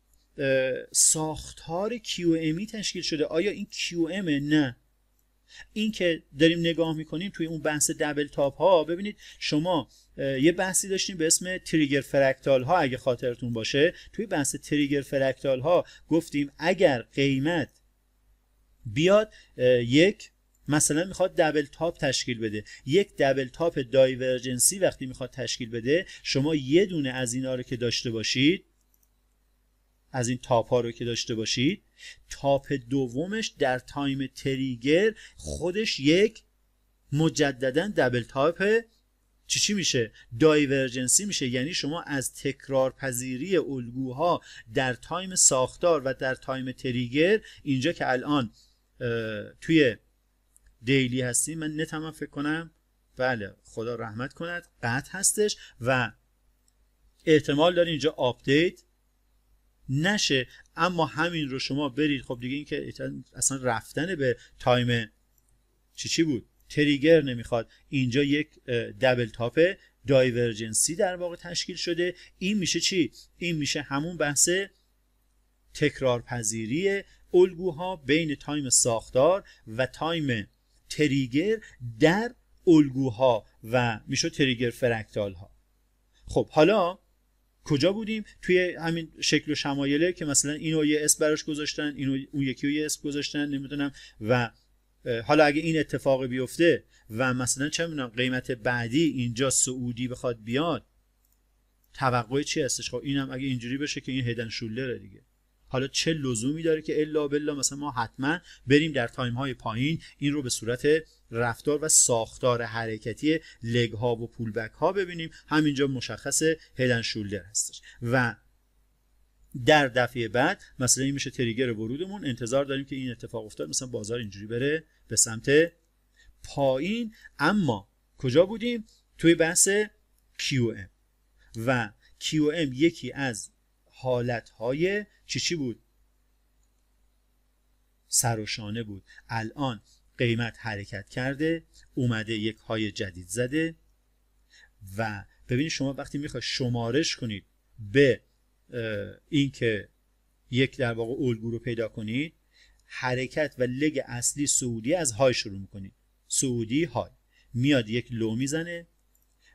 ساختار QM'i تشکیل شده. آیا این QM؟ نه، این که داریم نگاه میکنیم توی اون بحث دبل تاپ ها. ببینید شما یه بحثی داشتیم به اسم تریگر فرکتال ها، اگه خاطرتون باشه توی بحث تریگر فرکتال ها گفتیم اگر قیمت بیاد یک مثلا میخواد دبل تاپ تشکیل بده، یک دبل تاپ دایورجنسی وقتی میخواد تشکیل بده، شما یه دونه از اینا رو که داشته باشید، از این تاپ ها رو که داشته باشید، تاپ دومش در تایم تریگر خودش یک مجددا دبل تاپ چی میشه؟ دایورجنسی میشه. یعنی شما از تکرار پذیری الگوها در تایم ساختار و در تایم تریگر، اینجا که الان توی دیلی هستیم، من نتم فکر کنم بله خدا رحمت کند قطع هستش و احتمال داره اینجا آپدیت نشه، اما همین رو شما برید. خب دیگه این که اصلا رفتن به تایم چی بود تریگر نمیخواد. اینجا یک دبل تاپ دایورجنسی در واقع تشکیل شده. این میشه چی؟ این میشه همون بحث تکرار پذیری الگوها بین تایم ساختار و تایم تریگر در الگوها و میشه تریگر فرکتال ها. خب حالا کجا بودیم؟ توی همین شکل و شمایله که مثلا اینو یه اسم براش گذاشتن، اینو اون یکی رو یه اسم گذاشتن، نمیدونم. و حالا اگه این اتفاق بیفته و مثلا چه میدونم قیمت بعدی اینجا سعودی بخواد بیاد، توقع چی هستش؟ خب اینم اگه اینجوری بشه که این هدن شولدره دیگه. حالا چه لزومی داره که الا بالله مثلا ما حتما بریم در تایم های پایین این رو به صورت رفتار و ساختار حرکتی لگ ها و پول بک ها ببینیم؟ همینجا مشخص هدن شولدر هستش و در دفعه بعد مثلا این میشه تریگر ورودمون. انتظار داریم که این اتفاق افتاد، مثلا بازار اینجوری بره به سمت پایین. اما کجا بودیم؟ توی بحث QM و QM یکی از حالتهای چی بود؟ سر و شانه بود. الان قیمت حرکت کرده، اومده یک های جدید زده و ببینید شما وقتی میخواید شمارش کنید به این که یک در واقع الگو رو پیدا کنید، حرکت و لگ اصلی سعودی از های شروع میکنید. سعودی های میاد یک لو میزنه،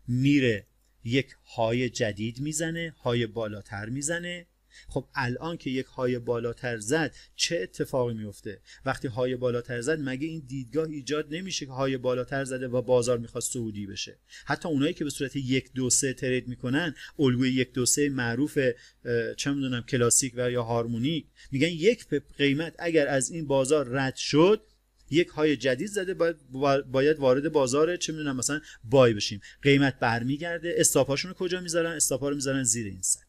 میره یک های جدید میزنه، های بالاتر میزنه. خب الان که یک های بالاتر زد چه اتفاقی میفته؟ وقتی های بالاتر زد مگه این دیدگاه ایجاد نمیشه که های بالاتر زده و بازار میخواد سعودی بشه؟ حتی اونایی که به صورت 1 2 3 ترید میکنن، الگوی 1 2 3 معروف چه میدونم کلاسیک و یا هارمونیک، میگن یک قیمت اگر از این بازار رد شد، یک های جدید زده، باید وارد بازار چه میدونم مثلا بای بشیم. قیمت برمیگرده، استاپاشون رو کجا میذارن؟ استاپا رو میذارن زیر این سطح.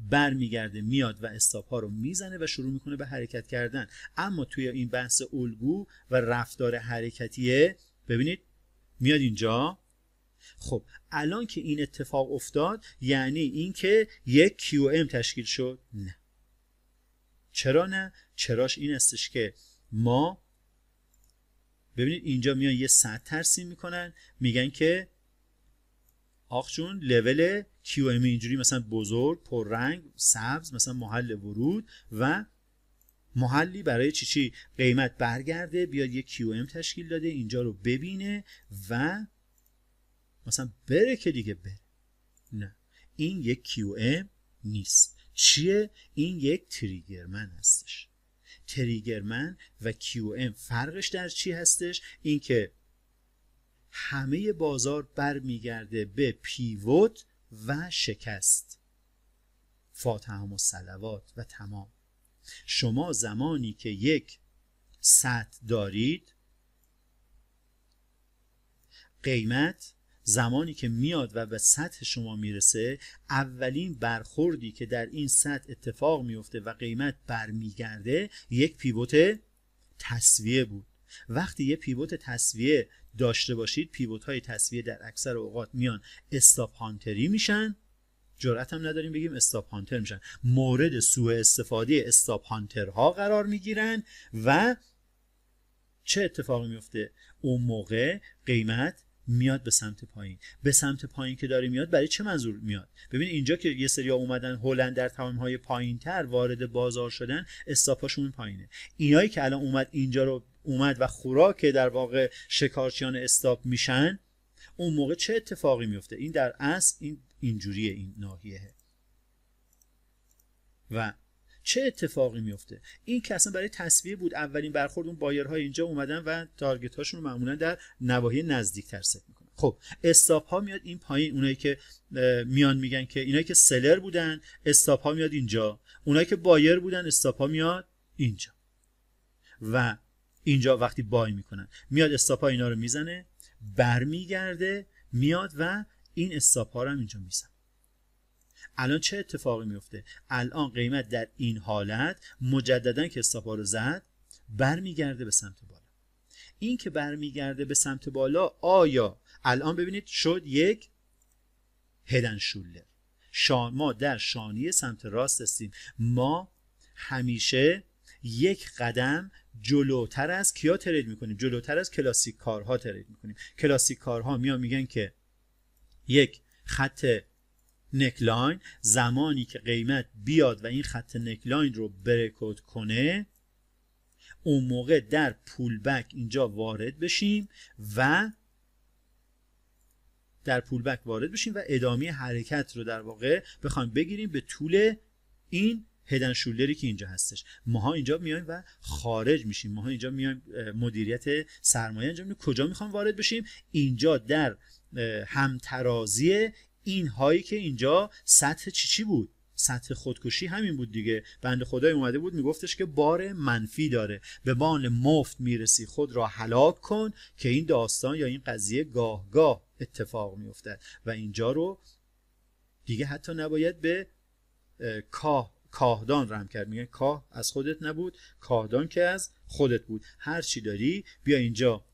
برمیگرده میاد و استاپ ها رو میزنه و شروع میکنه به حرکت کردن. اما توی این بحث الگو و رفتار حرکتیه ببینید میاد اینجا. خب الان که این اتفاق افتاد یعنی این که یک QM تشکیل شد؟ نه. چرا نه؟ چراش این استش که ما ببینید اینجا میان یه سطح ترسیم میکنن، میگن که آخ جون لول QM اینجوری مثلا بزرگ پررنگ سبز مثلا محل ورود و محلی برای چی قیمت برگرده بیاد یک QM تشکیل داده، اینجا رو ببینه و مثلا بره که دیگه بره. نه، این یک QM نیست. چیه؟ این یک تریگرمن هستش. تریگرمن و QM فرقش در چی هستش؟ این که همه بازار برمیگرده به پیوت و شکست، فاتحه و صلوات و تمام. شما زمانی که یک سطح دارید، قیمت زمانی که میاد و به سطح شما میرسه، اولین برخوردی که در این سطح اتفاق میفته و قیمت برمیگرده یک پیوت تسویه بود. وقتی یه پیوت تسویه داشته باشید، پیوت های تسویه در اکثر اوقات میان استاپ هانتری میشن. جرأت هم نداریم بگیم استاپ هانتر میشن، مورد سوء استفاده استاپ هانترها قرار میگیرن و چه اتفاقی میفته؟ اون موقع قیمت میاد به سمت پایین. به سمت پایین که داره میاد برای چه منظور میاد؟ ببین اینجا که یه سری اومدن هلند در تمام های پایین تر وارد بازار شدن، استاپاشون پایینه. اینایی که الان اومد اینجا رو اومد و خوراک در واقع شکارچیان استاپ میشن، اون موقع چه اتفاقی میفته؟ این در اصل اینجوریه، این ناحیه. و چه اتفاقی میفته؟ این که اصلا برای تسویه بود. اولین برخورد اون بایرها اینجا اومدن و تارگت هاشون رو معمولا در نواحی نزدیک تر ست میکنن. خب استاپ ها میاد این پایین، اونایی که میان میگن که اینایی که سلر بودن استاپ ها میاد اینجا، اونایی که بایر بودن استاپ ها میاد اینجا و اینجا وقتی بای میکنن میاد استاپ ها اینا رو میزنه، برمیگرده میاد و این استاپ ها رو هم اینجا میزنه. الان چه اتفاقی میفته؟ الان قیمت در این حالت مجددا که استاپ ها رو زد برمیگرده به سمت بالا. این که برمیگرده به سمت بالا، آیا الان ببینید شد یک هدن شولدر. ما در شانه سمت راست هستیم. ما همیشه یک قدم جلوتر از کیا ترید میکنیم؟ جلوتر از کلاسیک کارها ترید میکنیم. کلاسیک کارها میگن که یک خط نکلاین، زمانی که قیمت بیاد و این خط نکلاین رو بریکوت کنه، اون موقع در پول بک اینجا وارد بشیم و ادامه حرکت رو در واقع بخوایم بگیریم به طول این هدن شولدری که اینجا هستش. ماها اینجا میایم و خارج میشیم، ماها اینجا میایم مدیریت سرمایه انجام میدیم. کجا میخوام وارد بشیم؟ اینجا در همترازی این هایی که اینجا سطح چی بود؟ سطح خودکشی همین بود دیگه. بنده خدای اومده بود میگفتش که بار منفی داره، به بان مفت میرسی خود را هلاک کن، که این داستان یا این قضیه گاه گاه اتفاق میافتد و اینجا رو دیگه حتی نباید به کاهدان رحم کرد. میگن کاه از خودت نبود، کاهدان که از خودت بود. هر چی داری بیا اینجا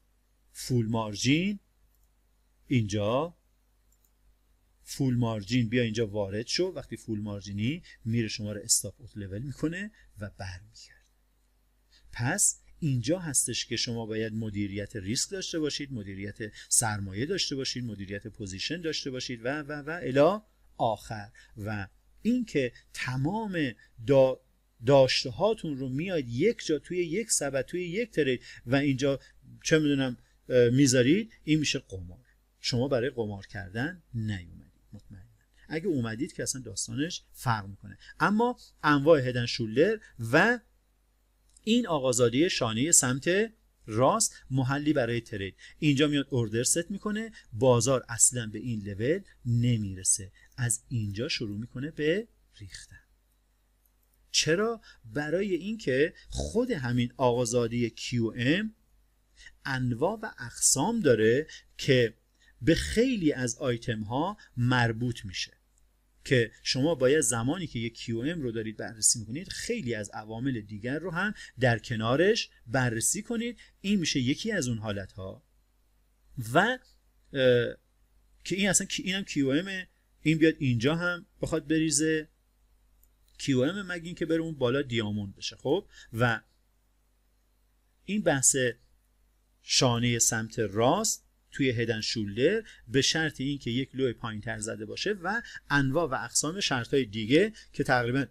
فول مارجین، اینجا فول مارجین بیا اینجا وارد شو. وقتی فول مارجینی میره شما رو استاپ اوت لول میکنه و برمیگرده. پس اینجا هستش که شما باید مدیریت ریسک داشته باشید، مدیریت سرمایه داشته باشید، مدیریت پوزیشن داشته باشید و الی آخر. و این که تمام داشته هاتون رو میاد یک جا توی یک سبد توی یک ترید و اینجا چه میدونم میذارید، این میشه قمار. شما برای قمار کردن نیومدید. مطمئنا اگه اومدید که اصلا داستانش فرق میکنه. اما انواع هدن شولدر و این آقازادی شانه سمت راست محلی برای ترید، اینجا میاد اوردر ست میکنه، بازار اصلا به این لول نمیرسه، از اینجا شروع میکنه به ریختن. چرا؟ برای اینکه خود همین آقازادی QM انواع و اقسام داره که به خیلی از آیتم ها مربوط میشه، که شما باید زمانی که یک QM رو دارید بررسی میکنید خیلی از عوامل دیگر رو هم در کنارش بررسی کنید. این میشه یکی از اون حالت ها. و که این اصلا اینم QM، این بیاد اینجا هم بخواد بریزه QM، مگه این که بره اون بالا دیاموند بشه. خب و این بحث شانه سمت راست توی هدن شولدر به شرط این که یک لو پایین‌تر زده باشه و انواع و اقسام شرط‌های دیگه که تقریبا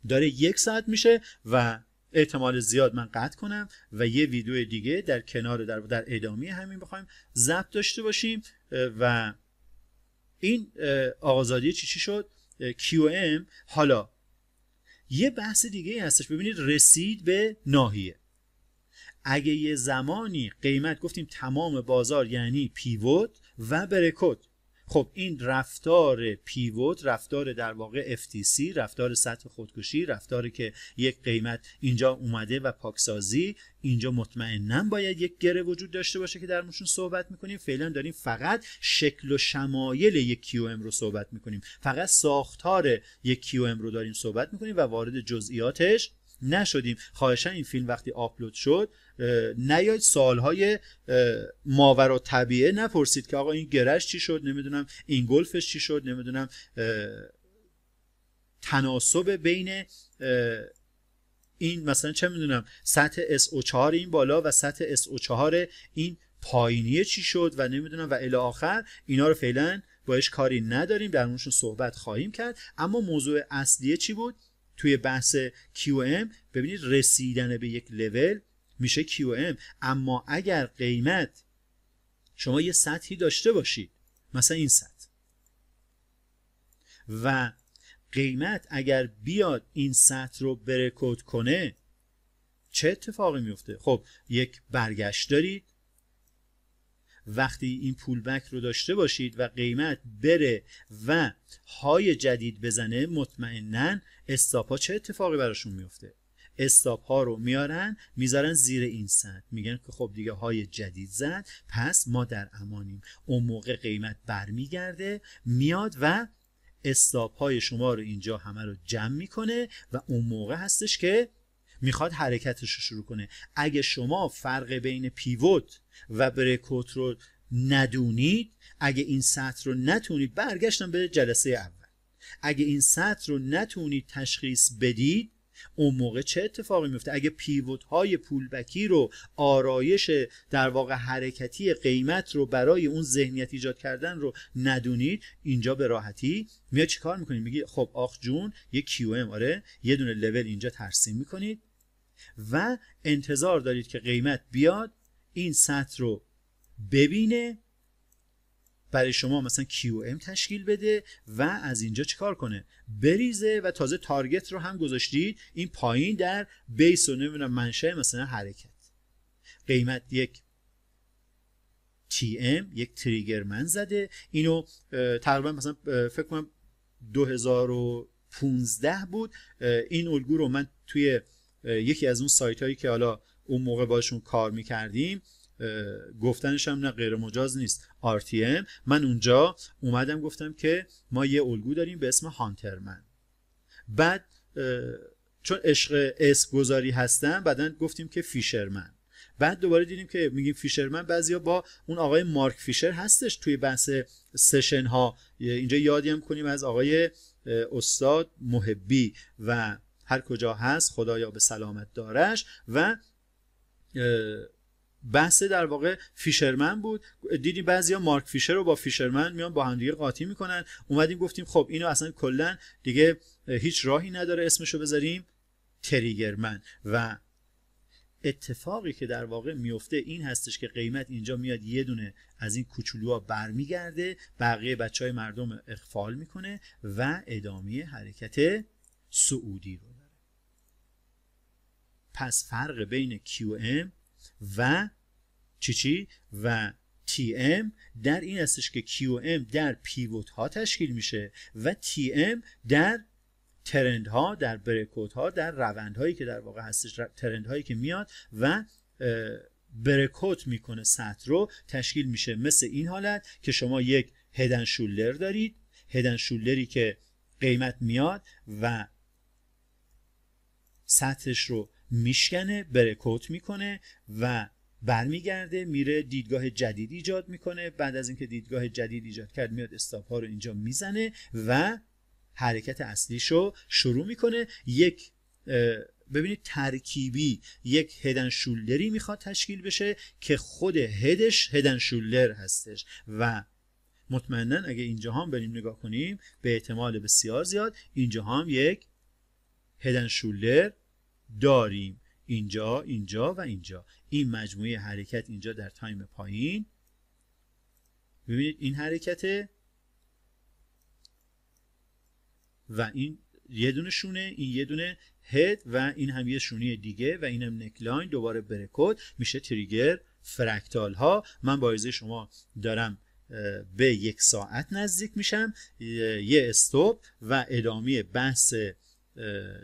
داره 1 ساعت میشه و احتمال زیاد من قطع کنم و یه ویدیو دیگه در کنار در ادامه همین بخوایم ضبط داشته باشیم. و این آقازادی چی شد؟ QM. حالا یه بحث دیگه هستش، ببینید رسید به ناحیه. اگه یه زمانی قیمت گفتیم تمام بازار یعنی پیوت و بریکوت، خب این رفتار پیوت، رفتار در واقع FTC، رفتار سطح خودکشی، رفتاری که یک قیمت اینجا اومده و پاکسازی، اینجا مطمئناً باید یک گره وجود داشته باشه که در موردشون صحبت میکنیم. فعلا داریم فقط شکل و شمایل یک QM رو صحبت میکنیم، فقط ساختار یک QM رو داریم صحبت میکنیم و وارد جزئیاتش نشدیم. خواهشاً این فیلم وقتی آپلود شد نیاید سوالهای ماورا طبیعه نپرسید که آقا این گرش چی شد، نمیدونم این گلفش چی شد، نمیدونم تناسب بین این مثلا چه میدونم سطح SO4 این بالا و سطح SO4 این پایینیه چی شد و نمیدونم و الی آخر. اینا رو فعلا باش کاری نداریم، در موردشون صحبت خواهیم کرد. اما موضوع اصلیه چی بود توی بحث QM؟ ببینید رسیدن به یک لول میشه QM. اما اگر قیمت شما یه سطحی داشته باشید، مثلا این سطح، و قیمت اگر بیاد این سطح رو بریکوت کنه، چه اتفاقی میفته؟ خب یک برگشت دارید وقتی این پول بک رو داشته باشید و قیمت بره و های جدید بزنه، مطمئناً استاپ ها چه اتفاقی براشون میفته؟ استاپ ها رو میذارن زیر این سطح، میگن که خب دیگه های جدید زد، پس ما در امانیم. اون موقع قیمت برمیگرده میاد و استاپ های شما رو اینجا همه رو جمع میکنه و اون موقع هستش که میخواد حرکتش رو شروع کنه. اگه شما فرق بین پیوت و بریکوت رو ندونید، اگه این سطح رو نتونید، برگشتم به جلسه اول، اگه این سطح رو نتونید تشخیص بدید، اون موقع چه اتفاقی میفته؟ اگه پیوت های پولبکی رو، آرایش در واقع حرکتی قیمت رو برای اون ذهنیت ایجاد کردن رو ندونید، اینجا به راحتی میاد چی کار میکنید؟ میگی خب آخ جون یه کیو ام، آره یه دونه لول اینجا ترسیم میکنید و انتظار دارید که قیمت بیاد این سطح رو ببینه، برای شما مثلا QM تشکیل بده و از اینجا چیکار کنه؟ بریزه و تازه تارگت رو هم گذاشتید این پایین در بیس و نمیدونم منشأ مثلا حرکت. قیمت یک TM، یک تریگر من زده، اینو تقریبا مثلا فکر کنم 2015 بود. این الگو رو من توی یکی از اون سایت هایی که حالا اون موقع باشون کار میکردیم، گفتنش هم نه غیر مجاز نیست، RTM، من اونجا اومدم گفتم که ما یه الگو داریم به اسم هانترمن. بعد چون عشق اسم گذاری هستم بعدن گفتیم که فیشرمن. بعد دوباره دیدیم که میگیم فیشرمن، بعضیا با اون آقای مارک فیشر هستش توی بحث سشن ها، اینجا یادی هم کنیم از آقای استاد محبی و هر کجا هست خدایا به سلامت دارش، و بحث در واقع فیشرمن بود. دیدیم بعضیا مارک فیشر رو با فیشرمن میان با هم دیگه قاطی میکنن. اومدیم گفتیم خب اینو اصلا کلا دیگه هیچ راهی نداره اسمشو بذاریم تریگرمن. و اتفاقی که در واقع میفته این هستش که قیمت اینجا میاد یه دونه از این کوچولوها برمیگرده، بقیه بچهای مردم اغفال میکنه و ادامه حرکت صعودی رو داره. پس فرق بین QM و چی و TM در این هستش که QM در پیوت ها تشکیل میشه و TM در ترند ها، در بریکوت ها، در روند هایی که در واقع هستش، ترند هایی که میاد و بریکوت میکنه سطح رو تشکیل میشه. مثل این حالت که شما یک هدن شولدر دارید، هدن شولدری که قیمت میاد و سطحش رو میشکنه، بریکوت میکنه و برمیگرده میره دیدگاه جدید ایجاد میکنه. بعد از اینکه دیدگاه جدید ایجاد کرد میاد استاپ ها رو اینجا میزنه و حرکت اصلیشو شروع میکنه. یک ببینید ترکیبی یک هدن شولدری میخواد تشکیل بشه که خود هدش هدن شولدر هستش و مطمئنا اگه اینجا هم بریم نگاه کنیم به احتمال بسیار زیاد اینجا هم یک هدن شولدر داریم، اینجا، اینجا و اینجا. این مجموعه حرکت اینجا در تایم پایین، ببینید این حرکته و این یه دونه شونه، این یه دونه هد و این هم یه شونه دیگه و این هم نکلاین، دوباره بریکوت میشه تریگر فرکتال ها. من با اجازه شما دارم به 1 ساعت نزدیک میشم، یه استوب و ادامه بحث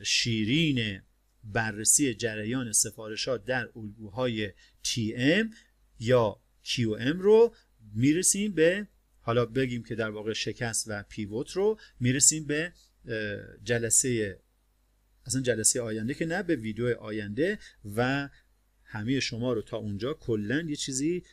شیرین بررسی جریان سفارشات در الگوهای TM یا QM رو میرسیم به، حالا بگیم که در واقع شکست و پیوت رو میرسیم به جلسه آینده که نه، به ویدیو آینده. و همه شما رو تا اونجا کلا یه چیزی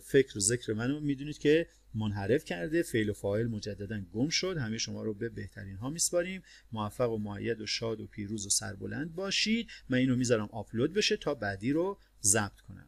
فکر و ذکر منو میدونید که منحرف کرده، فعل و فاعل مجددا گم شد. همه شما رو به بهترین ها میسپاریم. موفق و مؤید و شاد و پیروز و سربلند باشید. من اینو میذارم آپلود بشه تا بعدی رو ضبط کنم.